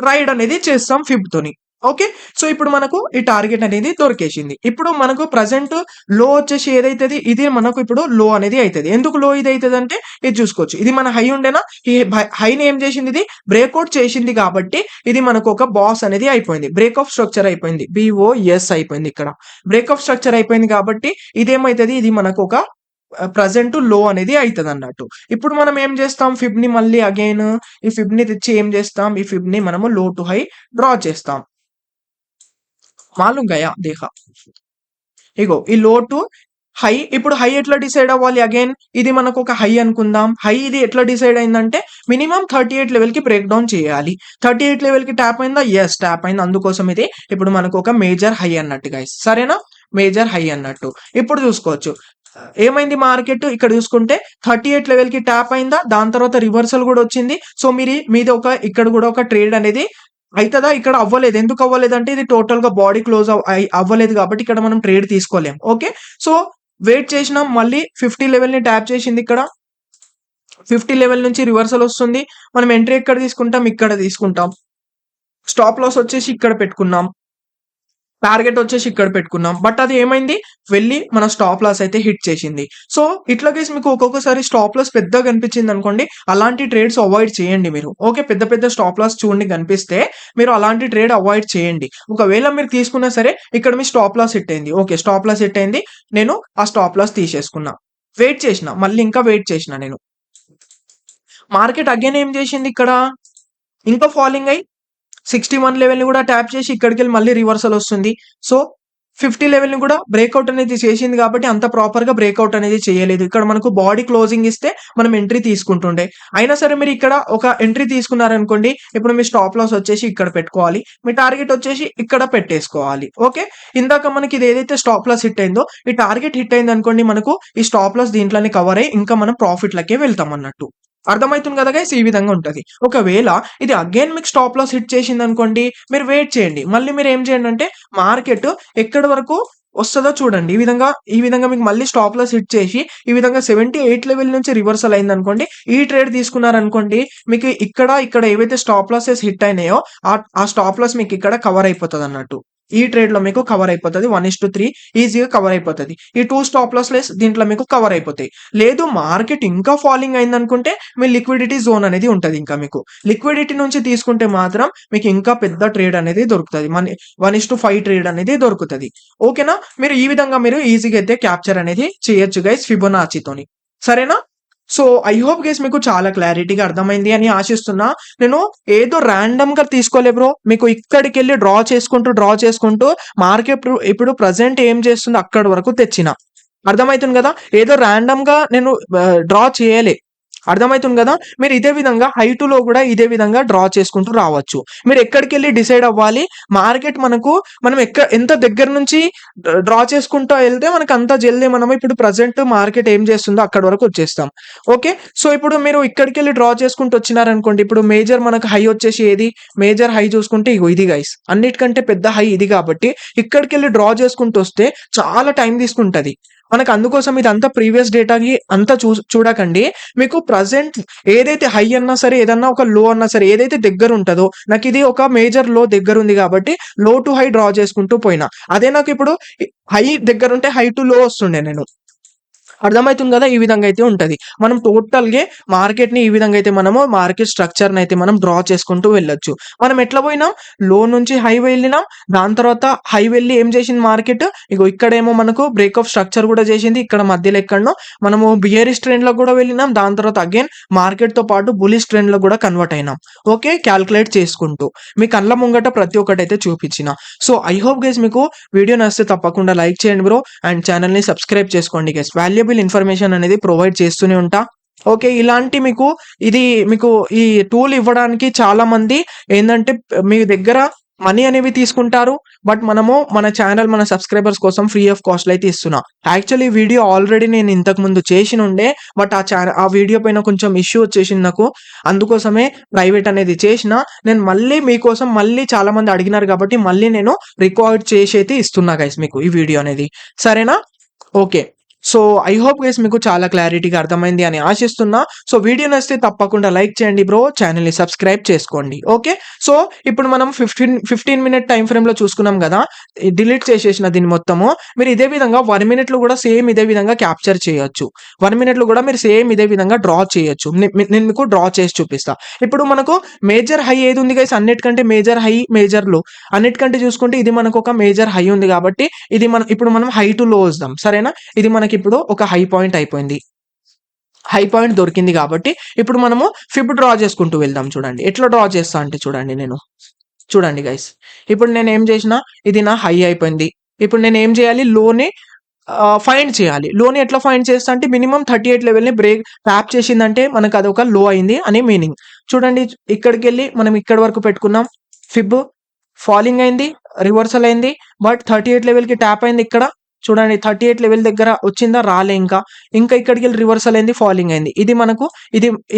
రైడ్ అనేది చేస్తాం ఫిబ్ తోని. ఓకే, సో ఇప్పుడు మనకు ఈ టార్గెట్ అనేది దొరికేసింది. ఇప్పుడు మనకు ప్రజెంట్ లో వచ్చేసి ఏదైతుంది ఇది మనకు ఇప్పుడు లో అనేది అవుతుంది. ఎందుకు లో ఇది అవుతుంది అంటే ఇది చూసుకోవచ్చు, ఇది మన హై ఉండేనా, ఈ హైని ఏం చేసింది, ఇది బ్రేక్అవుట్ చేసింది కాబట్టి ఇది మనకు ఒక బాస్ అనేది అయిపోయింది, బ్రేక్ ఆఫ్ స్ట్రక్చర్ అయిపోయింది, బిఓఎస్ అయిపోయింది. ఇక్కడ బ్రేక్ ఆఫ్ స్ట్రక్చర్ అయిపోయింది కాబట్టి ఇదేమైతుంది, ఇది మనకు ఒక ప్రజెంట్ లో అనేది అవుతుంది అన్నట్టు. ఇప్పుడు మనం ఏం చేస్తాం, ఫిబ్ ని మళ్ళీ అగైన్ ఈ ఫిబ్ ని తెచ్చి ఏం చేస్తాం, ఈ ఫిబ్ ని మనము లో టు హై డ్రా చేస్తాం. మాలూమ్ గయా దేఖా, ఇగో ఈ లో టు హై. ఇప్పుడు హై ఎట్లా డిసైడ్ అవ్వాలి, అగైన్ ఇది మనకు ఒక హై అనుకుందాం. హై ఇది ఎట్లా డిసైడ్ అయిందంటే మినిమం 38 లెవెల్ కి బ్రేక్ డౌన్ చేయాలి. 38 లెవెల్ కి ట్యాప్ అయిందా, ఎస్ ట్యాప్ అయింది. అందుకోసం ఇది ఇప్పుడు మనకు ఒక మేజర్ హై అన్నట్టు గైస్, సరేనా, మేజర్ హై అన్నట్టు. ఇప్పుడు చూసుకోవచ్చు ఏమైంది మార్కెట్, ఇక్కడ చూసుకుంటే 38 లెవెల్ కి ట్యాప్ అయిందా, దాని తర్వాత రివర్సల్ కూడా వచ్చింది. సో మీది ఒక ఇక్కడ కూడా ఒక ట్రేడ్ అనేది అవుతుందా, ఇక్కడ అవ్వలేదు. ఎందుకు అవ్వలేదు అంటే ఇది టోటల్ గా బాడీ క్లోజ్ అవ్వలేదు కాబట్టి ఇక్కడ మనం ట్రేడ్ తీసుకోలేం. ఓకే, సో వెయిట్ చేసినాం, మళ్ళీ 50 లెవెల్ ని ట్యాప్ చేసింది. ఇక్కడ 50 లెవెల్ నుంచి రివర్సల్ వస్తుంది. మనం ఎంట్రీ ఎక్కడ తీసుకుంటాం, ఇక్కడ తీసుకుంటాం. స్టాప్ లాస్ వచ్చేసి ఇక్కడ పెట్టుకున్నాం, టార్గెట్ వచ్చేసి ఇక్కడ పెట్టుకున్నాం. బట్ అది ఏమైంది, వెళ్ళి మన స్టాప్ లాస్ అయితే హిట్ చేసింది. సో ఇట్లా కేసు మీకు ఒక్కొక్కసారి స్టాప్ లాస్ పెద్దగా కనిపించింది అనుకోండి, అలాంటి ట్రేడ్స్ అవాయిడ్ చేయండి మీరు. ఓకే, పెద్ద పెద్ద స్టాప్ లాస్ చూడండి కనిపిస్తే మీరు అలాంటి ట్రేడ్ అవాయిడ్ చేయండి. ఒకవేళ మీరు తీసుకున్నా సరే ఇక్కడ మీ స్టాప్ లాస్ హిట్ అయింది, ఓకే స్టాప్ లాస్ హిట్ అయింది, నేను ఆ స్టాప్ లాస్ తీసేసుకున్నా, వెయిట్ చేసిన, మళ్ళీ ఇంకా వెయిట్ చేసిన నేను. మార్కెట్ అగైన్ ఏం చేసింది, ఇక్కడ ఇంకా ఫాలింగ్ అయ్యి 61 లెవెల్ ని కూడా ట్యాప్ చేసి ఇక్కడికి వెళ్ళి మళ్ళీ రివర్సల్ వస్తుంది. సో 50 లెవెల్ ని కూడా బ్రేక్అవుట్ అనేది చేసింది కాబట్టి అంత ప్రాపర్ గా బ్రేక్అవుట్ అనేది చేయలేదు. ఇక్కడ మనకు బాడీ క్లోజింగ్ ఇస్తే మనం ఎంట్రీ తీసుకుంటుండే. అయినా సరే మీరు ఇక్కడ ఒక ఎంట్రీ తీసుకున్నారనుకోండి, ఇప్పుడు మీ స్టాప్ లాస్ వచ్చేసి ఇక్కడ పెట్టుకోవాలి, మీ టార్గెట్ వచ్చేసి ఇక్కడ పెట్టేసుకోవాలి. ఓకే, ఇందాక మనకి ఇది ఏదైతే స్టాప్ లాస్ హిట్ అయిందో ఈ టార్గెట్ హిట్ అయింది అనుకోండి, మనకు ఈ స్టాప్ లాస్ దీంట్లోనే కవర్ అయ్యి ఇంకా మనం ప్రాఫిట్ లకే వెళ్తాం అన్నట్టు. అర్థమవుతుంది కదా గైస్, ఈ విధంగా ఉంటది. ఒకవేళ ఇది అగైన్ మీకు స్టాప్ లాస్ హిట్ చేసింది అనుకోండి, మీరు వెయిట్ చేయండి. మళ్ళీ మీరు ఏం చేయండి అంటే మార్కెట్ ఎక్కడి వరకు వస్తుందో చూడండి. ఈ విధంగా మీకు మళ్ళీ స్టాప్ లాస్ హిట్ చేసి ఈ విధంగా 78 లెవెల్ నుంచి రివర్సల్ అయింది అనుకోండి, ఈ ట్రేడ్ తీసుకున్నారనుకోండి, మీకు ఇక్కడ ఏవైతే స్టాప్ లాసెస్ హిట్ అయినాయో ఆ స్టాప్ లాస్ మీకు ఇక్కడ కవర్ అయిపోతుంది అన్నట్టు. ఈ ట్రేడ్ లో మీకు కవర్ అయిపోతుంది, 1:3 ఈజీగా కవర్ అయిపోతుంది. ఈ 2 స్టాప్ లాస్ లెస్ దీంట్లో మీకు కవర్ అయిపోతాయి. లేదు మార్కెట్ ఇంకా ఫాలింగ్ అయింది అనుకుంటే మీ లిక్విడిటీ జోన్ అనేది ఉంటుంది. ఇంకా మీకు లిక్విడిటీ నుంచి తీసుకుంటే మాత్రం మీకు ఇంకా పెద్ద ట్రేడ్ అనేది దొరుకుతుంది, 1:5 ట్రేడ్ అనేది దొరుకుతుంది. ఓకేనా, మీరు ఈ విధంగా మీరు ఈజీగా అయితే క్యాప్చర్ అనేది చేయొచ్చు గైస్ ఫిబొనాచితోని, సరేనా. సో ఐ హోప్ గైస్ మీకు చాలా క్లారిటీగా అర్థమైంది అని ఆశిస్తున్నా. నేను ఏదో ర్యాండమ్ గా తీసుకోలే బ్రో, మీకు ఇక్కడికి వెళ్ళి డ్రా చేసుకుంటూ మార్కెట్ ఇప్పుడు ప్రజెంట్ ఏం చేస్తుందో అక్కడి వరకు తెచ్చిన. అర్థమవుతుంది కదా, ఏదో ర్యాండమ్ గా నేను డ్రా చేయలే. అర్థమవుతుంది కదా, మీరు ఇదే విధంగా హైటులో కూడా ఇదే విధంగా డ్రా చేసుకుంటూ రావచ్చు. మీరు ఎక్కడికి వెళ్ళి డిసైడ్ అవ్వాలి, మార్కెట్ మనం ఎంత దగ్గర నుంచి డ్రా చేసుకుంటూ వెళ్తే మనకు అంత జల్దీ మనం ఇప్పుడు ప్రజెంట్ మార్కెట్ ఏం చేస్తుందో అక్కడ వరకు వచ్చేస్తాం. ఓకే, సో ఇప్పుడు మీరు ఇక్కడికి వెళ్ళి డ్రా చేసుకుంటూ వచ్చినారనుకోండి, ఇప్పుడు మేజర్ మనకు హై వచ్చేసి ఏది, మేజర్ హై చూసుకుంటే ఇగో ఇది గైస్, అన్నిటికంటే పెద్ద హై ఇది కాబట్టి ఇక్కడికి వెళ్ళి డ్రా చేసుకుంటూ వస్తే చాలా టైం తీసుకుంటది మనకు. అందుకోసం ఇదంతా ప్రీవియస్ డేటాకి అంతా చూడకండి. మీకు ప్రజెంట్ ఏదైతే హై అన్నా సరే, ఏదన్నా ఒక లో అన్నా సరే, ఏదైతే దగ్గర ఉంటుందో, నాకు ఇది ఒక మేజర్ లో దగ్గర ఉంది కాబట్టి లో టు హై డ్రా చేసుకుంటూ పోయినా. అదే నాకు ఇప్పుడు హై దగ్గర ఉంటే హై టు లో వస్తుండే నేను. అర్థమైతుంది కదా! ఈ విధంగా అయితే ఉంటది. మనం టోటల్‌గా మార్కెట్‌ని ఈ విధంగా అయితే మనము మార్కెట్ స్ట్రక్చర్‌ని అయితే మనం డ్రా చేసుకుంటూ వెళ్ళొచ్చు. మనం ఎట్లా పోయినాం? లో నుంచి హై వెళ్ళినాం. దాని తర్వాత హై వెళ్ళి ఏం చేసింది మార్కెట్? ఇగో ఇక్కడేమో మనకు బ్రేక్ ఆఫ్ స్ట్రక్చర్ కూడా చేసింది. ఇక్కడ మధ్యలో ఎక్కడనో మనము బియరిష్ ట్రెండ్‌లోకి కూడా వెళ్ళినాం. దాని తర్వాత అగైన్ మార్కెట్‌తో పాటు బులిష్ ట్రెండ్‌లో కూడా కన్వర్ట్ అయినాం. ఓకే. కాలిక్యులేట్ చేసుకుంటూ. మీ కళ్ళ ముంగట ప్రతి ఒక్కటైతే చూపించిన. సో, ఐ హోప్ గైస్ మీకు వీడియో నచ్చితే తప్పకుండా లైక్ చేయండి బ్రో. అండ్ ఛానెల్‌ని సబ్స్క్రైబ్ చేసుకోండి గైస్. వాల్యుయబుల్ ఇన్ఫర్మేషన్ అనేది ప్రొవైడ్ చేస్తూనే ఉంటా. ఓకే. ఇలాంటి మీకు మీకు ఈ టూల్ ఇవ్వడానికి చాలామంది ఏందంటే మీ దగ్గర మనీ అనేవి తీసుకుంటారు. బట్ మనము మన ఛానెల్ మన సబ్స్క్రైబర్స్ కోసం ఫ్రీ ఆఫ్ కాస్ట్‌లో అయితే ఇస్తున్నా. యాక్చువల్లీ ఈ వీడియో ఆల్రెడీ నేను ఇంతకుముందు చేసినుండే. బట్ ఆ వీడియో పైన కొంచెం ఇష్యూ వచ్చేసింది నాకు. అందుకోసమే ప్రైవేట్ అనేది చేసినా. నేను మళ్ళీ మీకోసం మళ్ళీ చాలామంది అడిగినారు కాబట్టి మళ్ళీ నేను రికార్డ్ చేసి అయితే ఇస్తున్నా గైస్ మీకు ఈ వీడియో అనేది. సరేనా? Okay. So, I hope guys మీకు చాలా క్లారిటీగా అర్థమైంది అని ఆశిస్తున్నా. సో, వీడియో నచ్చితే తప్పకుండా లైక్ చేయండి బ్రో. ఛానెల్‌ని సబ్స్క్రైబ్ చేసుకోండి. ఓకే. సో, ఇప్పుడు మనం 15 మినిట్ టైమ్ ఫ్రేమ్‌లో చూసుకున్నాం గదా! డిలీట్ చేసేసిన దీన్ని మొత్తము. మీరు ఇదే విధంగా 1 మినిట్‌లో గూడా సేమ్ ఇదే విధంగా క్యాప్చర్ చేయొచ్చు. 1 మినిట్‌లో గూడా మీరు సేమ్ ఇదే విధంగా డ్రా చేయొచ్చు. నేను మీకు డ్రా చేసి చూపిస్తా. ఇప్పుడు మనకు మేజర్ హై ఏది ఉంది గైస్? అన్నిటికంటే మేజర్ హై, మేజర్ లో. అన్నిటికంటే చూసుకుంటే ఇది మనకు ఒక మేజర్ హై ఉంది కాబట్టి ఇప్పుడు మనం హై టు లో వద్దాం. సరేనా? ఇది మనకిప్పుడు ఒక హై పాయింట్ అయిపోయింది. హై పాయింట్ దొరికింది కాబట్టి ఇప్పుడు మనము ఫిబ్ డ్రా చేసుకుంటూ వెళ్దాం చూడండి. ఎట్లా డ్రా చేస్తా అంటే చూడండి నేను. చూడండి గైస్. ఇప్పుడు నేనేం చేసినా ఇది నా హై అయిపోయింది. ఇప్పుడు నేనేం చేయాలి? లోని ఫైండ్ చేయాలి. లోని ఎట్లా ఫైండ్ చేస్తా అంటే మినిమమ్ 38 లెవెల్‌ని బ్రేక్ ట్యాప్ చేసిందంటే మనకు అదొక లో అయింది అని మీనింగ్. చూడండి ఇక్కడికెళ్ళి మనం ఇక్కడి వరకు పెట్టుకున్నాం. ఫిబ్ ఫాలింగ్ అయింది. రివర్సల్ అయింది. బట్ 38 లెవెల్‌కి ట్యాప్ అయింది ఇక్కడ. చూడండి 38 లెవెల్ దగ్గర వచ్చిందా? రాలే ఇంకా. ఇంకా ఇక్కడికెళ్ళి రివర్సల్ అయింది. ఫాలింగ్ అయింది. ఇది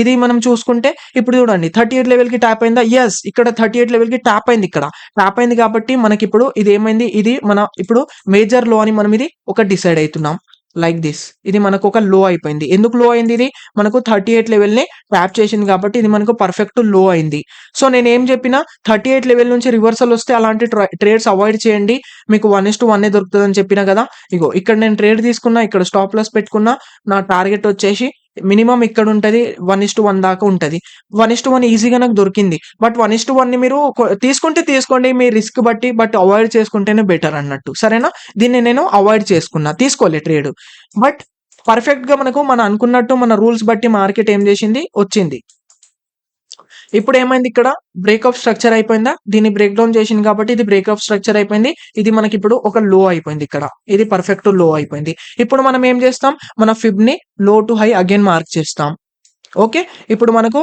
ఇది మనం చూసుకుంటే ఇప్పుడు చూడండి 38 లెవెల్‌కి ట్యాప్ అయిందా? యెస్. ఇక్కడ 38 లెవెల్‌కి ట్యాప్ అయింది ఇక్కడ. ట్యాప్ అయింది కాబట్టి మనకిప్పుడు ఇదేమైంది? ఇది మన ఇప్పుడు మేజర్ లో అని మనం ఇది ఒక డిసైడ్ అయితున్నాం. Like this. ఇది మనకు ఒక లో అయిపోయింది. ఎందుకు లో అయింది ఇది? మనకు 38 లెవెల్‌ని ట్యాప్ చేసింది కాబట్టి ఇది మనకు పర్ఫెక్ట్ లో అయింది. సో, నేనేం చెప్పినా 38 లెవెల్ నుంచి రివర్సల్ వస్తే అలాంటి ట్రేడ్స్ అవాయిడ్ చేయండి. మీకు 1:1 దొరుకుతదని చెప్పినా గదా! ఇగో ఇక్కడ నేను ట్రేడ్ తీసుకున్నా. ఇక్కడ స్టాప్ లాస్ పెట్టుకున్నా. నా టార్గెట్ వచ్చేసి మినిమమ్ ఇక్కడుంటది. 1:1 దాకా ఉంటది. 1:1 ఈజీగా నాకు దొరికింది. బట్ 1:1ని మీరు తీసుకుంటే తీసుకోండి మీ రిస్క్ బట్టి. బట్ అవాయిడ్ చేసుకుంటేనే బెటర్ అన్నట్టు. సరేనా? దీన్ని నేను అవాయిడ్ చేసుకున్నా. తీసుకోలే ట్రేడ్. బట్ పర్ఫెక్ట్‌గా మనం అనుకున్నట్టు మన రూల్స్ బట్టి మార్కెట్ ఏం చేసింది? వచ్చింది. ఇప్పుడేమైంది ఇక్కడ? బ్రేక్ ఆఫ్ స్ట్రక్చర్ అయిపోయిందా? దీన్ని బ్రేక్ డౌన్ చేసింది కాబట్టి ఇది బ్రేక్ ఆఫ్ స్ట్రక్చర్ అయిపోయింది. ఇది మనకిప్పుడు ఒక లో అయిపోయింది ఇక్కడ. ఇది పర్ఫెక్ట్ లో అయిపోయింది. ఇప్పుడు మనం ఏం చేస్తాం? మన ఫిబ్‌ని లో టు హై అగైన్ మార్క్ చేస్తాం. ఓకే. ఇప్పుడు మనకు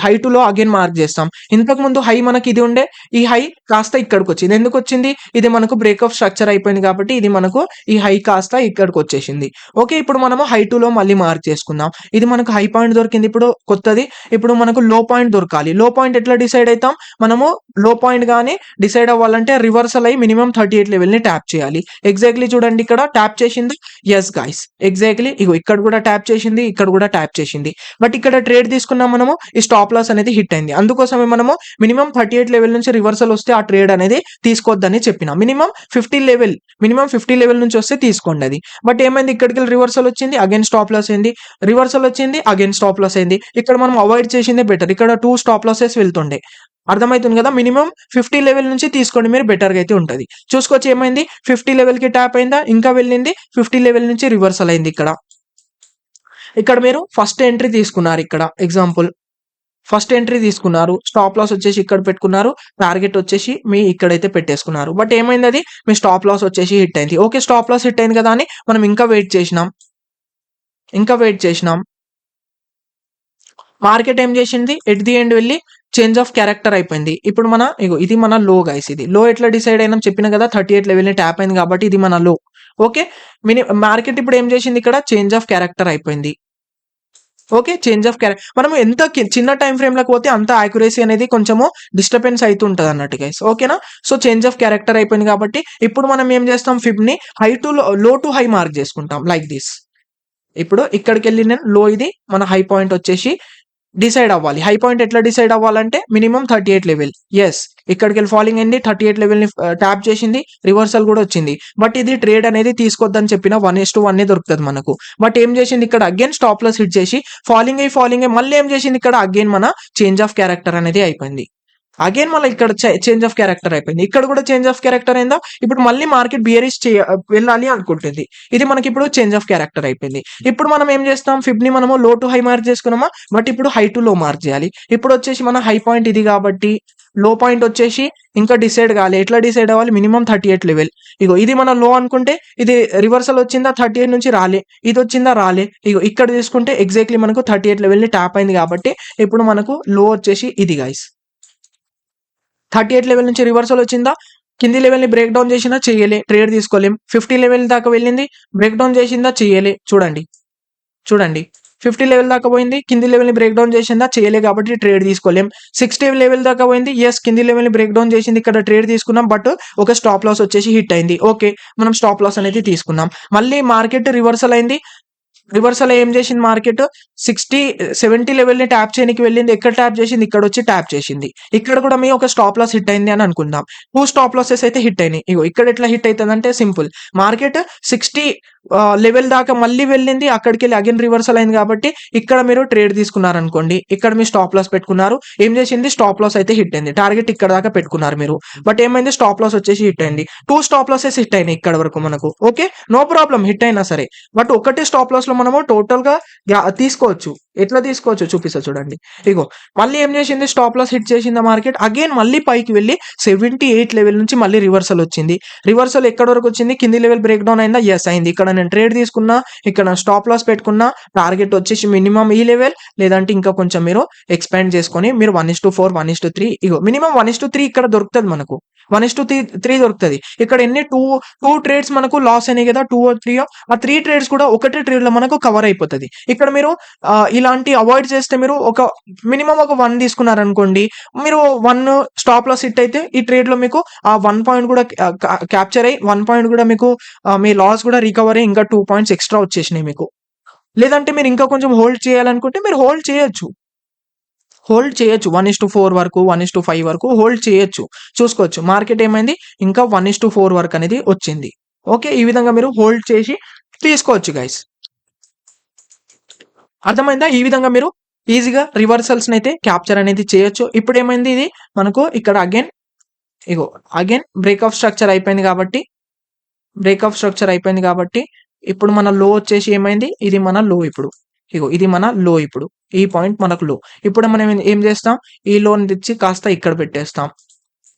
హై టు లో అగైన్ మార్క్ చేస్తాం. ఇంతకుముందు హై మనకి ఇది ఉండే. ఈ హై కాస్త ఇక్కడికొచ్చింది. ఎందుకొచ్చింది? ఇది మనకు బ్రేక్ ఆఫ్ స్ట్రక్చర్ అయిపోయింది కాబట్టి ఇది మనకు ఈ హై కాస్త ఇక్కడికొచ్చేసింది. ఓకే. ఇప్పుడు మనము హై టు లో మళ్ళీ మార్క్ చేసుకుందాం. ఇది మనకు హై పాయింట్ దొరికింది ఇప్పుడు కొత్తది. ఇప్పుడు మనకు లో పాయింట్ దొరకాలి. లో పాయింట్ ఎట్లా డిసైడ్ అయితాం? మనము లో పాయింట్ గాని డిసైడ్ అవ్వాలంటే రివర్సల్ అయ్యి మినిమమ్ 38 లెవెల్‌ని ట్యాప్ చేయాలి. ఎగ్జాక్ట్‌లీ చూడండి ఇక్కడ ట్యాప్ చేసిందా? Yes guys. ఎగ్జాక్ట్‌లీ ఇగో ఇక్కడ కూడా ట్యాప్ చేసింది. ఇక్కడ కూడా ట్యాప్ చేసింది. బట్ ఇక్కడ ట్రేడ్ తీసుకున్నాం మనము. ఈ స్టాప్ లాస్ అనేది హిట్ అయింది. అందుకోసమే మనము మినిమమ్ 38 లెవెల్ నుంచి రివర్సల్ వస్తే ఆ ట్రేడ్ అనేది తీసుకోవద్దని చెప్పిన. మినిమమ్ 50 లెవెల్ నుంచి వస్తే తీసుకోండి అది. బట్ ఏమైంది? ఇక్కడికెళ్ళి రివర్సల్ వచ్చింది. అగైన్ స్టాప్ లాస్ అయింది. రివర్సల్ వచ్చింది. అగైన్ స్టాప్ లాస్ అయింది. ఇక్కడ మనం అవాయిడ్ చేసిందే బెటర్. ఇక్కడ 2 స్టాప్ లాసెస్ వెళ్తుండే. అర్థమైతుంది కదా! మినిమమ్ 50 లెవెల్ నుంచి తీసుకోండి మీరు బెటర్‌గా అయితే ఉంటది. చూసుకోవచ్చు ఏమైంది? 50 లెవెల్‌కి ట్యాప్ అయిందా? ఇంకా వెళ్ళింది. 50 లెవెల్ నుంచి రివర్సల్ అయింది ఇక్కడ. ఇక్కడ మీరు ఫస్ట్ ఎంట్రీ తీసుకున్నారు ఇక్కడ ఎగ్జాంపుల్. ఫస్ట్ ఎంట్రీ తీసుకున్నారు. స్టాప్ లాస్ వచ్చేసి ఇక్కడ పెట్టుకున్నారు. టార్గెట్ వచ్చేసి మీ ఇక్కడైతే పెట్టేసుకున్నారు. బట్ ఏమైంది అది? మీ స్టాప్ లాస్ వచ్చేసి హిట్ అయింది. ఓకే. స్టాప్ లాస్ హిట్ అయింది కదా అని మనం ఇంకా వెయిట్ చేసినాం. మార్కెట్ ఏం చేసింది? ఎట్ ది ఎండ్ వెళ్లి చేంజ్ ఆఫ్ క్యారెక్టర్ అయిపోయింది. ఇప్పుడు ఇది మన లో గైస్ ఇది. లో ఎట్లా డిసైడ్ అయినాం చెప్పినా కదా! 38 లెవెల్‌ని ట్యాప్ అయింది కాబట్టి ఇది మన లో. ఓకే. మార్కెట్ ఇప్పుడు ఏం చేసింది ఇక్కడ? చేంజ్ ఆఫ్ క్యారెక్టర్ అయిపోయింది. ఓకే. చేంజ్ ఆఫ్ మనం ఎంత చిన్న టైమ్ ఫ్రేమ్‌లోకి పోతే అంత యాక్యురసీ అనేది కొంచెము డిస్టర్బెన్స్ అయితుంటది అన్నట్టు గైస్. ఓకేనా? సో, చేంజ్ ఆఫ్ క్యారెక్టర్ అయిపోయింది కాబట్టి ఇప్పుడు మనం ఏం చేస్తాం? ఫిబ్‌ని లో టు హై మార్క్ చేసుకుంటాం లైక్ దిస్. ఇప్పుడు ఇక్కడికెళ్ళి నేను లో ఇది మన హై పాయింట్ వచ్చేసి డిసైడ్ అవ్వాలి. హై పాయింట్ ఎట్లా డిసైడ్ అవ్వాలంటే మినిమం 38 లెవెల్. యెస్. ఇక్కడికెళ్ళి ఫాలింగ్ అయింది. 38 లెవెల్‌ని ట్యాప్ చేసింది. రివర్సల్ కూడా వచ్చింది. బట్ ఇది ట్రేడ్ అనేది తీసుకోవద్దని చెప్పిన 1:1 దొరుకుతది మనకు. బట్ ఏం చేసింది ఇక్కడ అగైన్ స్టాప్ లాస్ హిట్ చేసి ఫాలింగ్ అయ్యి మళ్ళీ ఏం చేసింది ఇక్కడ అగైన్ మన చేంజ్ ఆఫ్ క్యారెక్టర్ అనేది అయిపోయింది. అగైన్ మళ్ళీ ఇక్కడ చేంజ్ ఆఫ్ క్యారెక్టర్ అయిపోయింది. ఇక్కడ కూడా చేంజ్ ఆఫ్ క్యారెక్టర్ అయిందా? ఇప్పుడు మళ్ళీ మార్కెట్ బియరిష్ వెళ్ళాలి అనుకుంటుంది. ఇది మనకి ఇప్పుడు చేంజ్ ఆఫ్ క్యారెక్టర్ అయిపోయింది. ఇప్పుడు మనం ఏం చేస్తాం? ఫిబ్ని మనము లో టు హై మార్క్ చేసుకున్నామా? బట్ ఇప్పుడు హై టు లో మార్క్ చేయాలి. ఇప్పుడు వచ్చేసి మన హై పాయింట్ ఇది కాబట్టి లో పాయింట్ వచ్చేసి ఇంకా డిసైడ్ కావాలి. ఎట్లా డిసైడ్ అవ్వాలి? Minimum 38 level. ఇగో ఇది మన లో అనుకుంటే ఇది రివర్సల్ వచ్చిందా? 38 నుంచి రాలే. ఇది వచ్చిందా? రాలే. ఇగో ఇక్కడ తీసుకుంటే ఎగ్జాక్ట్లీ మనకు 38 లెవెల్ ని ట్యాప్ అయింది కాబట్టి ఇప్పుడు మనకు లో వచ్చేసి ఇది గైస్. 38 లెవెల్ నుంచి రివర్సల్ వచ్చిందా? కింది లెవెల్ ని బ్రేక్ డౌన్ చేసినా చేయలే, ట్రేడ్ తీసుకోలేం. 50 లెవెల్ దాకా వెళ్ళింది, బ్రేక్ డౌన్ చేసిందా? చేయలే. చూడండి 50 లెవెల్ దాకా పోయింది, కింది లెవెల్ ని బ్రేక్ డౌన్ చేసిందా? చేయలే కాబట్టి ట్రేడ్ తీసుకోలేం. 60 లెవెల్ దాకా పోయింది, ఎస్ కింది లెవెల్ ని బ్రేక్ డౌన్ చేసింది, ఇక్కడ ట్రేడ్ తీసుకున్నాం. బట్ ఒక స్టాప్ లాస్ వచ్చేసి హిట్ అయింది. ఓకే, మనం స్టాప్ లాస్ అనేది తీసుకున్నాం. మళ్ళీ మార్కెట్ రివర్సల్ అయింది. రివర్సల్ ఏం చేసింది మార్కెట్? 70 లెవెల్ ని ట్యాప్ చేయడానికి వెళ్ళింది. ఎక్కడ ట్యాప్ చేసింది? ఇక్కడ వచ్చి ట్యాప్ చేసింది. ఇక్కడ కూడా మీ ఒక స్టాప్ లాస్ హిట్ అయింది అని అనుకుందాం. 2 స్టాప్ లాసెస్ అయితే హిట్ అయినాయి. ఇగో ఇక్కడ ఎట్లా హిట్ అవుతుంది అంటే సింపుల్. మార్కెట్ 60 లెవెల్ దాకా మళ్ళీ వెళ్ళింది, అక్కడికి వెళ్ళి అగైన్ రివర్సల్ అయింది కాబట్టి ఇక్కడ మీరు ట్రేడ్ తీసుకున్నారు అనుకోండి, ఇక్కడ మీ స్టాప్ లాస్ పెట్టుకున్నారు. ఏం చేసింది? స్టాప్ లాస్ అయితే హిట్ అయింది. టార్గెట్ ఇక్కడ దాకా పెట్టుకున్నారు మీరు, బట్ ఏమైంది? స్టాప్ లాస్ వచ్చేసి హిట్ అయింది. 2 స్టాప్ లాసెస్ హిట్ అయినాయి ఇక్కడ వరకు మనకు. ఓకే, నో ప్రాబ్లం, హిట్ అయినా సరే. బట్ ఒకటే స్టాప్ లాస్ లో మనము టోటల్ గా తీసుకోవచ్చు. ఎట్లా తీసుకోవచ్చు చూపిస్తా చూడండి. ఇగో మళ్ళీ ఏం చేసింది? స్టాప్ లాస్ హిట్ చేసింది మార్కెట్. అగైన్ మళ్ళీ పైకి వెళ్ళి 78 లెవెల్ నుంచి మళ్ళీ రివర్సల్ వచ్చింది. రివర్సల్ ఎక్కడ వరకు వచ్చింది? కింది లెవెల్ బ్రేక్ డౌన్ అయిందా? ఎస్ అయింది. ఇక్కడ నేను ట్రేడ్ తీసుకున్నా, ఇక్కడ స్టాప్ లాస్ పెట్టుకున్నా. టార్గెట్ వచ్చేసి మినిమం ఈ లెవెల్, లేదంటే ఇంకా కొంచెం మీరు ఎక్స్పాండ్ చేసుకొని మీరు 1:4 1:3 ఇగో మినిమం 1:3 ఇక్కడ దొరుకుతుంది మనకు. 1:3 దొరుకుతుంది. ఇక్కడ ఎన్ని టూ ట్రేడ్స్ మనకు లాస్ అయినాయి కదా, 2 or 3. ఆ 3 ట్రేడ్స్ కూడా ఒకటే ట్రేడ్ లో మనకు కవర్ అయిపోతుంది. ఇక్కడ మీరు ఇలాంటి అవాయిడ్ చేస్తే మీరు ఒక మినిమం ఒక 1 తీసుకున్నారనుకోండి, మీరు 1 స్టాప్ లాస్ హిట్ అయితే ఈ ట్రేడ్ లో మీకు ఆ 1 పాయింట్ కూడా క్యాప్చర్ అయ్యి 1 పాయింట్ కూడా మీకు మీ లాస్ కూడా రికవర్ అయ్యి ఇంకా 2 పాయింట్స్ ఎక్స్ట్రా వచ్చేసినాయి మీకు. లేదంటే మీరు ఇంకా కొంచెం హోల్డ్ చేయాలనుకుంటే మీరు హోల్డ్ చేయొచ్చు. 1:4 వరకు 1:5 వరకు హోల్డ్ చేయొచ్చు. చూసుకోవచ్చు మార్కెట్ ఏమైంది? ఇంకా 1:4 వరకు అనేది వచ్చింది. ఓకే, ఈ విధంగా మీరు హోల్డ్ చేసి తీసుకోవచ్చు గైస్. అర్థమైందా? ఈ విధంగా మీరు ఈజీగా రివర్సల్స్ అయితే క్యాప్చర్ అనేది చేయొచ్చు. ఇప్పుడు ఏమైంది? ఇది మనకు ఇక్కడ అగైన్ బ్రేక్ ఆఫ్ స్ట్రక్చర్ అయిపోయింది కాబట్టి ఇప్పుడు మన లో వచ్చేసి ఏమైంది? ఇది మన లో ఇప్పుడు. ఇది మన లో ఇప్పుడు. ఈ పాయింట్ మనకు లో. ఇప్పుడు మనం ఏం చేస్తాం? ఈ లోన్ తెచ్చి కాస్త ఇక్కడ పెట్టేస్తాం.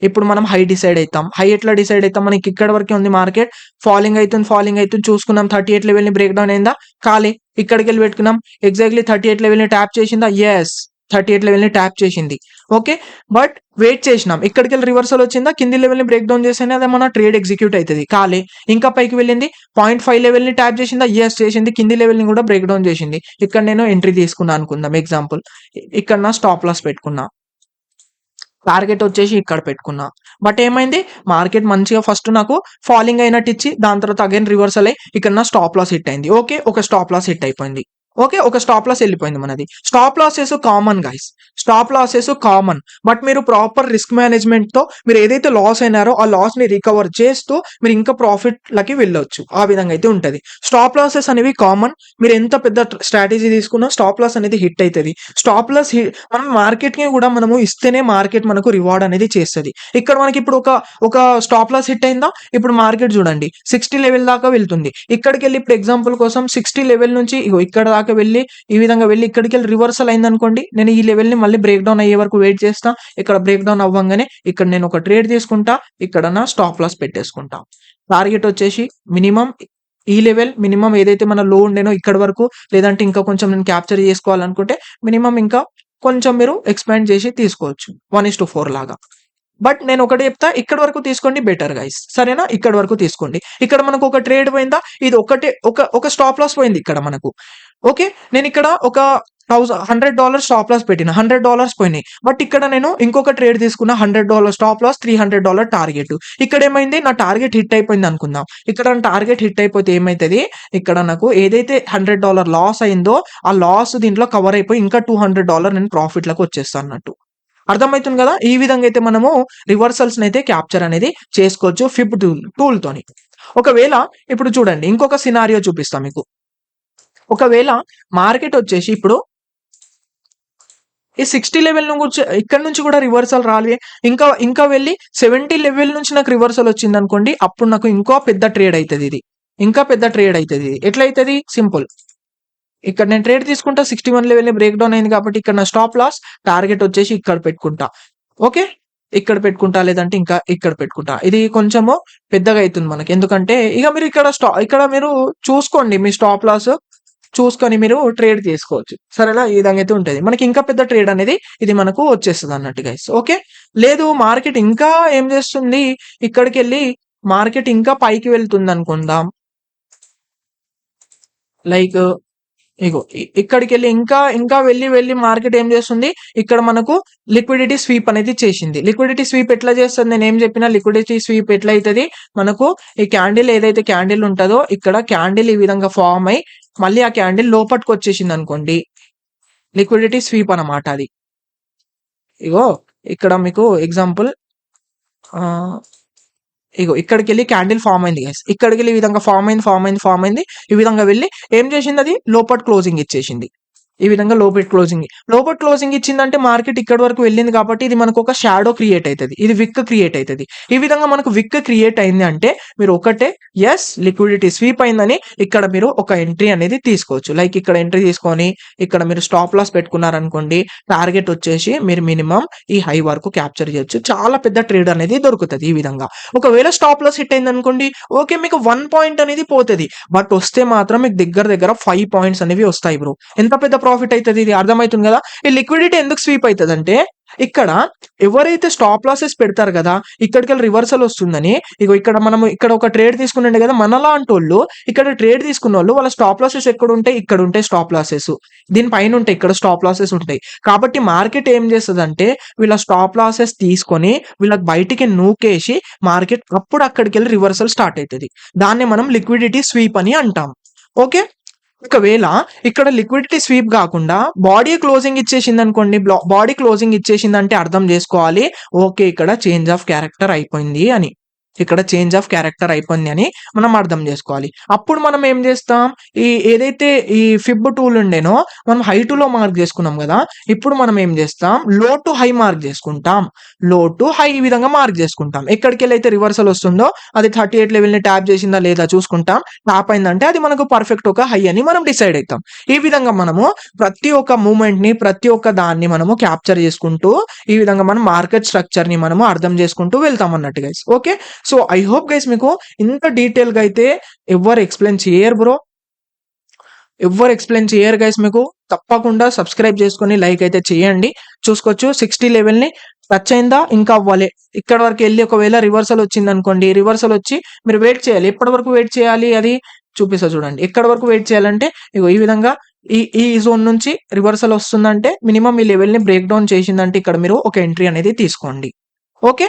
ఇప్పుడు మనం హై డిసైడ్ అవుతాం. హై ఎట్లా డిసైడ్ అవుతాం? మనకి ఇక్కడ వరకే ఉంది మార్కెట్. ఫాలింగ్ అవుతుంది చూసుకున్నాం. 38 లెవెల్ ని బ్రేక్ డౌన్ అయిందా? కాలే. ఇక్కడికి వెళ్ళి పెట్టుకున్నాం. ఎగ్జాక్ట్లీ 38 లెవెల్ ని ట్యాప్ చేసిందా? ఎస్, 38 లెవెల్ ని ట్యాప్ చేసింది. ఓకే, బట్ వెయిట్ చేసినాం. ఇక్కడికి వెళ్ళి రివర్సల్ వచ్చిందా? కింది లెవెల్ ని బ్రేక్ డౌన్ చేస్తేనే అదే మన ట్రేడ్ ఎగ్జిక్యూట్ అవుతుంది. కాలే. ఇంకా పైకి వెళ్ళింది. 0.5 లెవెల్ ని ట్యాప్ చేసిందా? ఎస్ చేసింది. కింది లెవెల్ ని కూడా బ్రేక్ డౌన్ చేసింది. ఇక్కడ నేను ఎంట్రీ తీసుకున్నా అనుకుందాం ఎగ్జాంపుల్. ఇక్కడ నా స్టాప్ లాస్ పెట్టుకున్నా, టార్గెట్ వచ్చేసి ఇక్కడ పెట్టుకున్నా. బట్ ఏమైంది? మార్కెట్ మంచిగా ఫస్ట్ నాకు ఫాలింగ్ అయినట్టు ఇచ్చి దాని తర్వాత అగైన్ రివర్సల్ అయ్యి ఇక్కడ నా స్టాప్ లాస్ హిట్ అయింది. ఓకే, ఒక స్టాప్ లాస్ హిట్ అయిపోయింది. ఓకే, ఒక స్టాప్ లాస్ వెళ్ళిపోయింది మనది. Stop losses common guys, stop losses common. But మీరు ప్రాపర్ రిస్క్ మేనేజ్మెంట్ తో మీరు ఏదైతే లాస్ అయినారో ఆ లాస్ ని రికవర్ చేస్తూ మీరు ఇంకా ప్రాఫిట్ లకి వెళ్ళొచ్చు. ఆ విధంగా అయితే ఉంటది. స్టాప్ లాసెస్ అనేవి కామన్. మీరు ఎంత పెద్ద స్ట్రాటజీ తీసుకున్నా స్టాప్ లాస్ అనేది హిట్ అవుతుంది. స్టాప్ లాస్ మనం మార్కెట్ కి కూడా మనము ఇస్తేనే మార్కెట్ మనకు రివార్డ్ అనేది చేస్తుంది. ఇక్కడ మనకి ఇప్పుడు ఒక స్టాప్ లాస్ హిట్ అయిందా? ఇప్పుడు మార్కెట్ చూడండి 60 లెవెల్ దాకా వెళ్తుంది. ఇక్కడికి వెళ్ళి ఇప్పుడు ఎగ్జాంపుల్ కోసం 60 లెవెల్ నుంచి ఇక్కడ దాకా వెళ్ళి ఈ విధంగా వెళ్ళి ఇక్కడికి వెళ్ళి రివర్సల్ అయింది అనుకోండి, నేను ఈ లెవెల్ ని మళ్ళీ బ్రేక్ డౌన్ అయ్యే వరకు వెయిట్ చేస్తా. ఇక్కడ బ్రేక్ డౌన్ అవ్వగానే ఇక్కడ నేను ఒక ట్రేడ్ తీసుకుంటా, ఇక్కడ నా స్టాప్ లాస్ పెట్టేసుకుంటా. టార్గెట్ వచ్చేసి మినిమం ఈ లెవెల్, మినిమం ఏదైతే మన లో ఉండేనో ఇక్కడ వరకు, లేదంటే ఇంకా కొంచెం నేను క్యాప్చర్ చేసుకోవాలనుకుంటే మినిమం ఇంకా కొంచెం మీరు ఎక్స్పాండ్ చేసి తీసుకోవచ్చు 1:4 లాగా. బట్ నేను ఒకటి చెప్తా, ఇక్కడ వరకు తీసుకోండి బెటర్ గైస్, సరేనా? ఇక్కడ వరకు తీసుకోండి. ఇక్కడ మనకు ఒక ట్రేడ్ పోయిందా? ఇది ఒక స్టాప్ లాస్ పోయింది ఇక్కడ మనకు. ఓకే. నేనిక్కడ ఒక $100 స్టాప్ లాస్ పెట్టిన. $100 పోయినాయి. బట్ ఇక్కడ నేను ఇంకొక ట్రేడ్ తీసుకున్న. $100 స్టాప్ లాస్, $300 టార్గెట్. ఇక్కడేమైంది, నా టార్గెట్ హిట్ అయిపోయింది అనుకుందాం. ఇక్కడ నా టార్గెట్ హిట్ అయిపోతే ఏమైతది, ఇక్కడ నాకు ఏదైతే $100 లాస్ అయిందో ఆ లాస్ దీంట్లో కవర్ అయిపోయి ఇంకా $200 నేను ప్రాఫిట్‌లోకి వచ్చేస్తా అన్నట్టు. అర్థమైతుంది గదా! ఈ విధంగా అయితే మనము రివర్సల్స్‌నైతే క్యాప్చర్ అనేది చేసుకోవచ్చు ఫిబ్ టూల్‌తోని. ఒకవేళ ఇప్పుడు చూడండి, ఇంకొక సినారియో చూపిస్తా మీకు. ఒకవేళ మార్కెట్ వచ్చేసి ఇప్పుడు ఈ 60 లెవెల్ నుంచి ఇక్కడ నుంచి కూడా రివర్సల్ రాలే, ఇంకా వెళ్ళి 70 లెవెల్ నుంచి నాకు రివర్సల్ వచ్చిందనుకోండి, అప్పుడు నాకు ఇంకో పెద్ద ట్రేడ్ అయితది ఇది. ఇంకా పెద్ద ట్రేడ్ అయితది ఇది. ఎట్లయితది, సింపుల్. ఇక్కడ నేను ట్రేడ్ తీసుకుంటా, 61 లెవెల్‌ని బ్రేక్ డౌన్ అయింది కాబట్టి ఇక్కడ నా స్టాప్ లాస్, టార్గెట్ వచ్చేసి ఇక్కడ పెట్టుకుంటా. ఓకే. ఇక్కడ పెట్టుకుంటా, లేదంటే ఇంకా ఇక్కడ పెట్టుకుంటా. ఇది కొంచెము పెద్దగా అయితుంది మనకి. ఎందుకంటే ఇక మీరు ఇక్కడ మీరు చూసుకోండి, మీ స్టాప్ లాస్ చూసుకొని మీరు ట్రేడ్ తీసుకోవచ్చు. సరేనా? ఈ విధంగా అయితే ఉంటది. మనకి ఇంకా పెద్ద ట్రేడ్ అనేది ఇది మనకు వచ్చేస్తది అన్నట్టు గైస్. ఓకే. లేదు మార్కెట్ ఇంకా ఏం చేస్తుంది, ఇక్కడికెళ్ళి మార్కెట్ ఇంకా పైకి వెళ్తుంది అనుకుందాం. లైక్ ఇగో ఇక్కడికెళ్ళి ఇంకా వెళ్ళి మార్కెట్ ఏం చేస్తుంది, ఇక్కడ మనకు లిక్విడిటీ స్వీప్ అనేది చేసింది. లిక్విడిటీ స్వీప్ ఎట్లా చేస్తుంది, నేను ఏం చెప్పినా లిక్విడిటీ స్వీప్ ఎట్లా అయితది, మనకు ఈ క్యాండిల్ ఏదైతే క్యాండిల్ ఉంటదో ఇక్కడ క్యాండిల్ ఈ విధంగా ఫామ్ అయ్యి మళ్ళీ ఆ క్యాండిల్ లోపటికి వచ్చేసింది అనుకోండి, లిక్విడిటీ స్వీప్ అన్నమాట అది. ఇగో ఇక్కడ మీకు ఎగ్జాంపుల్, ఇగో ఇక్కడికెళ్ళి క్యాండిల్ ఫామ్ అయింది గైస్. ఇక్కడికెళ్ళి ఈ విధంగా ఫామ్ అయింది. ఈ విధంగా వెళ్ళి ఏం చేసింది, అది లోపట్ క్లోజింగ్ ఇచ్చేసింది. ఈ విధంగా లోపట్ క్లోజింగ్ ఇచ్చిందంటే మార్కెట్ ఇక్కడి వరకు వెళ్ళింది కాబట్టి ఇది మనకు ఒక షాడో క్రియేట్ అవుతది. ఇది విక్ క్రియేట్ అవుతది. ఈ విధంగా మనకు విక్ క్రియేట్ అయింది అంటే మీరు ఒకటే ఎస్ లిక్విడిటీ స్వీప్ అయిందని ఇక్కడ మీరు ఒక ఎంట్రీ అనేది తీసుకోవచ్చు. లైక్ ఇక్కడ ఎంట్రీ తీసుకొని ఇక్కడ మీరు స్టాప్ లాస్ పెట్టుకున్నారనుకోండి, టార్గెట్ వచ్చేసి మీరు మినిమం ఈ హై వరకు క్యాప్చర్ చేయొచ్చు. చాలా పెద్ద ట్రేడ్ అనేది దొరుకుతది ఈ విధంగా. ఒకవేళ స్టాప్ లాస్ హిట్ అయింది అనుకోండి, ఓకే మీకు 1 పాయింట్ అనేది పోతది. బట్ వస్తే మాత్రం మీకు దగ్గర 5 పాయింట్స్ అనేవి వస్తాయి బ్రో. ఎంత పెద్ద ప్రాఫిట్ అవుతుంది ఇది, అర్థమవుతుంది కదా. ఈ లిక్విడిటీ ఎందుకు స్వీప్ అవుతుంది అంటే, ఇక్కడ ఎవరైతే స్టాప్ లాసెస్ పెడతారు కదా, ఇక్కడికి రివర్సల్ వస్తుందని, ఇగో ఇక్కడ ఒక ట్రేడ్ తీసుకున్నాండి కదా, మనలాంటి వాళ్ళు ఇక్కడ ట్రేడ్ తీసుకున్న వాళ్ళు వాళ్ళ స్టాప్ లాసెస్ ఎక్కడ ఉంటాయి, ఇక్కడ ఉంటాయి స్టాప్ లాసెస్, దీనిపైన ఉంటాయి ఇక్కడ స్టాప్ లాసెస్ ఉంటాయి. కాబట్టి మార్కెట్ ఏం చేస్తుంది అంటే వీళ్ళ స్టాప్ లాసెస్ తీసుకొని వీళ్ళకి బయటికి నూకేసి మార్కెట్ అప్పుడు అక్కడికి వెళ్ళి రివర్సల్ స్టార్ట్ అవుతుంది. దాన్ని మనం లిక్విడిటీ స్వీప్ అని అంటాం. ఓకే. ఒకవేళ ఇక్కడ లిక్విడిటీ స్వీప్ కాకుండా బాడీ క్లోజింగ్ ఇచ్చేసింది అనుకోండి, బాడీ క్లోజింగ్ ఇచ్చేసిందంటే అర్థం చేసుకోవాలి, ఓకే ఇక్కడ చేంజ్ ఆఫ్ క్యారెక్టర్ అయిపోయింది అని. ఇక్కడ చేంజ్ ఆఫ్ క్యారెక్టర్ అయిపోయింది అని మనం అర్థం చేసుకోవాలి. అప్పుడు మనం ఏం చేస్తాం, ఏదైతే ఈ ఫిబ్ టూల్ ఉండేనో మనం హై టు లో మార్క్ చేసుకున్నాం కదా, ఇప్పుడు మనం ఏం చేస్తాం, లో టు హై మార్క్ చేసుకుంటాం. లో టు హై ఈ విధంగా మార్క్ చేసుకుంటాం. ఎక్కడికి వెళ్ళి అయితే రివర్సల్ వస్తుందో అది 38 లెవెల్ ని ట్యాప్ చేసిందా లేదా చూసుకుంటాం. ట్యాప్ అయిందంటే అది మనకు పర్ఫెక్ట్ ఒక హై అని మనం డిసైడ్ అవుతాం. ఈ విధంగా మనము ప్రతి ఒక్క మూమెంట్ ని ప్రతి ఒక్క దాన్ని మనము క్యాప్చర్ చేసుకుంటూ ఈ విధంగా మనం మార్కెట్ స్ట్రక్చర్ ని మనము అర్థం చేసుకుంటూ వెళ్తాం అన్నట్టు guys. Okay. So I hope guys మీకు ఇంత డీటెయిల్ గా అయితే ఎవరు ఎక్స్ప్లెయిన్ చేయరు బ్రో, ఎవరు ఎక్స్ప్లెయిన్ చేయరు గైస్. మీకు తప్పకుండా సబ్స్క్రైబ్ చేసుకొని లైక్ అయితే చేయండి. చూసుకోవచ్చు 60 లెవెల్ ని టచ్ అయిందా, ఇంకా అవ్వాలి. ఇక్కడ వరకు వెళ్ళి ఒకవేళ రివర్సల్ వచ్చింది అనుకోండి, రివర్సల్ వచ్చి మీరు వెయిట్ చేయాలి. ఎప్పటి వరకు వెయిట్ చేయాలి అది చూపిస్తా చూడండి. ఎక్కడ వరకు వెయిట్ చేయాలంటే ఇగో ఈ విధంగా ఈ జోన్ నుంచి రివర్సల్ వస్తుందంటే మినిమం ఈ లెవెల్ ని బ్రేక్ డౌన్ చేసిందంటే ఇక్కడ మీరు ఒక ఎంట్రీ అనేది తీసుకోండి. ఓకే.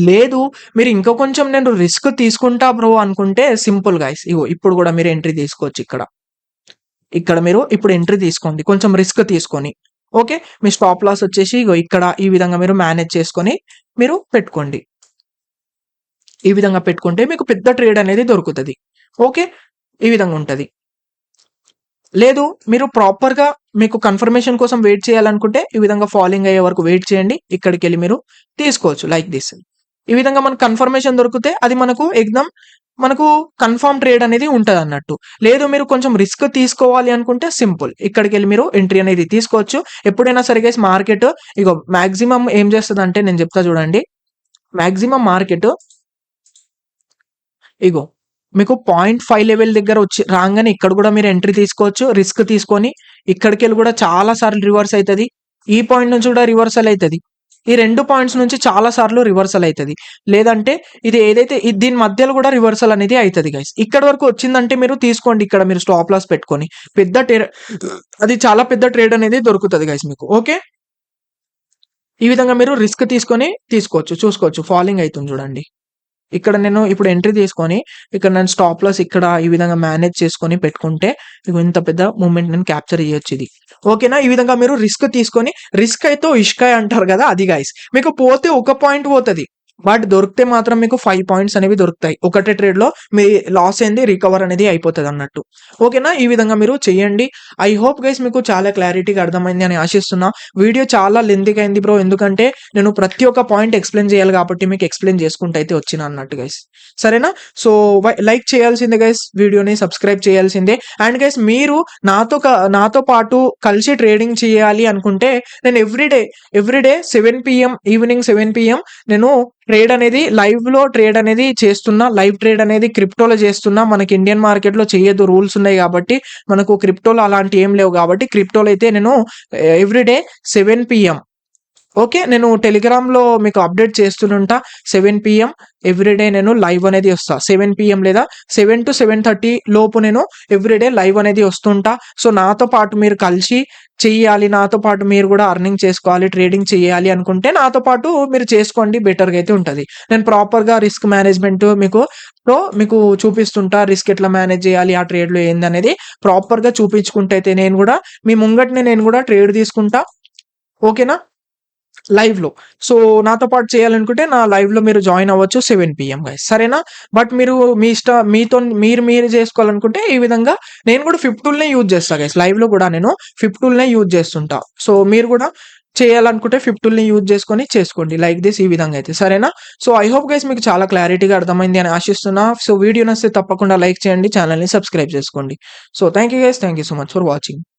లేదు మీరు ఇంకా కొంచెం నేను రిస్క్ తీసుకుంటా బ్రో అనుకుంటే సింపుల్ గైస్, ఇగో ఇప్పుడు కూడా మీరు ఎంట్రీ తీసుకోవచ్చు. ఇక్కడ మీరు ఇప్పుడు ఎంట్రీ తీసుకోండి కొంచెం రిస్క్ తీసుకొని. ఓకే. మీ స్టాప్ లాస్ వచ్చేసి ఇగో ఇక్కడ ఈ విధంగా మీరు మేనేజ్ చేసుకొని మీరు పెట్టుకోండి. ఈ విధంగా పెట్టుకుంటే మీకు పెద్ద ట్రేడ్ అనేది దొరుకుతుంది. ఓకే. ఈ విధంగా ఉంటది. లేదు మీరు ప్రాపర్ గా మీకు కన్ఫర్మేషన్ కోసం వెయిట్ చేయాలనుకుంటే ఈ విధంగా ఫాలోయింగ్ అయ్యే వరకు వెయిట్ చేయండి. ఇక్కడికి వెళ్ళి మీరు తీసుకోవచ్చు లైక్ దిస్. ఈ విధంగా మనకు కన్ఫర్మేషన్ దొరికితే అది మనకు కన్ఫర్మ్ ట్రేడ్ అనేది ఉంటది అన్నట్టు. లేదు మీరు కొంచెం రిస్క్ తీసుకోవాలి అనుకుంటే సింపుల్, ఇక్కడికి వెళ్ళి మీరు ఎంట్రీ అనేది తీసుకోవచ్చు. ఎప్పుడైనా సరే గైస్ మార్కెట్ ఇగో మాక్సిమం ఏం చేస్తుంది అంటే నేను చెప్తా చూడండి, మాక్సిమం మార్కెట్ ఇగో మీకు 0.5 లెవెల్ దగ్గర వచ్చి రాగానే ఇక్కడ కూడా మీరు ఎంట్రీ తీసుకోవచ్చు రిస్క్ తీసుకొని. ఇక్కడికి వెళ్ళి కూడా చాలా సార్లు రివర్స్ అవుతుంది. ఈ పాయింట్ నుంచి కూడా రివర్సల్ అవుతుంది. ఈ 2 పాయింట్స్ నుంచి చాలా సార్లు రివర్సల్ అయితది. లేదంటే ఇది ఏదైతే దీని మధ్యలో కూడా రివర్సల్ అనేది అయితది గైస్. ఇక్కడి వరకు వచ్చిందంటే మీరు తీసుకోండి. ఇక్కడ మీరు స్టాప్ లాస్ పెట్టుకొని. అది చాలా పెద్ద ట్రేడ్ అనేది దొరుకుతది గైస్ మీకు. ఓకే. ఈ విధంగా మీరు రిస్క్ తీసుకొని తీసుకోవచ్చు. చూసుకోవచ్చు. ఫాలింగ్ అయితుంది చూడండి. ఇక్కడ నేను ఇప్పుడు ఎంట్రీ తీసుకొని ఇక్కడ నేను స్టాప్ లాస్ ఇక్కడ ఈ విధంగా మేనేజ్ చేసుకొని పెట్టుకుంటే ఇగో ఇంత పెద్ద మూవ్‌మెంట్ నేను క్యాప్చర్ చేయొచ్చు ఇది. ఓకేనా? ఈ విధంగా మీరు రిస్క్ తీసుకొని రిస్క్ అయితే ఇష్కాయ్ అంటారు కదా! అది గైస్. మీకు పోతే ఒక పాయింట్ పోతది. బట్ దొరికితే మాత్రం మీకు 5 పాయింట్స్ అనేవి దొరుకుతాయి. ఒకటే ట్రేడ్‌లో మీ లాస్ అయింది రికవర్ అనేది అయిపోతదన్నట్టు. ఓకేనా? ఈ విధంగా మీరు చేయండి. ఐ హోప్ గైస్ మీకు చాలా క్లారిటీగా అర్థమైంది అని ఆశిస్తున్నా. వీడియో చాలా లెంతీగా అయింది బ్రో. ఎందుకంటే నేను ప్రతి ఒక్క పాయింట్ ఎక్స్‌ప్లెయిన్ చేయాలి కాబట్టి మీకు ఎక్స్‌ప్లెయిన్ చేసుకుంటూ అయితే వచ్చిన అన్నట్టు గైస్. సరేనా? సో లైక్ చేయాల్సిందే గైస్. వీడియోని సబ్స్క్రైబ్ చేయాల్సిందే. అండ్ గైస్ మీరు నాతో పాటు కలిసి ట్రేడింగ్ చేయాలి అనుకుంటే నేను ఎవ్రీడే 7 PM ఈవినింగ్ 7 PM నేను లైవ్‌లో ట్రేడ్ అనేది చేస్తున్నా. లైవ్ ట్రేడ్ అనేది క్రిప్టోలో చేస్తున్నా. మనకి ఇండియన్ మార్కెట్‌లో చేయొద్దు రూల్స్ ఉన్నాయి కాబట్టి మనకు క్రిప్టోలో అలాంటివి ఏం లేవు కాబట్టి క్రిప్టోలో అయితే నేను ఎవ్రీడే 7 PM ఓకే. నేను టెలిగ్రామ్‌లో మీకు అప్డేట్ చేస్తుంటా. 7 PM ఎవ్రీడే నేను లైవ్ అనేది వస్తా. 7 PM లేదా 7-7:30 లోపు నేను ఎవ్రీడే లైవ్ అనేది వస్తుంటా. సో నాతో పాటు మీరు కలిసి చెయ్యాలి. నాతో పాటు మీరు కూడా ఎర్నింగ్ చేసుకోవాలి. ట్రేడింగ్ చేయాలి అనుకుంటే నాతో పాటు మీరు చేసుకోండి. బెటర్‌గా అయితే ఉంటది. నేను ప్రాపర్‌గా రిస్క్ మేనేజ్‌మెంట్ మీకు చూపిస్తుంటా. రిస్క్ ఎట్లా మేనేజ్ చేయాలి? ఆ ట్రేడ్‌లో ఏందనేది ప్రాపర్‌గా చూపించుకుంటూ అయితే నేను కూడా మీ ముంగటనే నేను కూడా ట్రేడ్ తీసుకుంటా. ఓకేనా? లైవ్‌లో. సో నాతో పాటు చేయాలనుకుంటే నా లైవ్‌లో మీరు జాయిన్ అవ్వచ్చు 7 PM గైస్. సరేనా? బట్ మీరు మీరు చేసుకోవాలనుకుంటే ఈ విధంగా నేను కూడా ఫిప్ టూల్‌నే యూజ్ చేస్తా గైస్. లైవ్‌లో కూడా నేను ఫిప్ టూల్‌నే యూజ్ చేస్తుంటా. సో మీరు కూడా చేయాలనుకుంటే ఫిప్ టూల్‌ని యూజ్ చేసుకొని చేసుకోండి. లైక్ దిస్ ఈ విధంగా అయితే. సరేనా? సో ఐ హోప్ గైస్ మీకు చాలా క్లారిటీగా అర్థమైంది అని ఆశిస్తున్నా. సో వీడియో నచ్చితే తప్పకుండా లైక్ చేయండి. ఛానెల్‌ని సబ్స్క్రైబ్ చేసుకోండి. So thank you guys. Thank you so much for watching.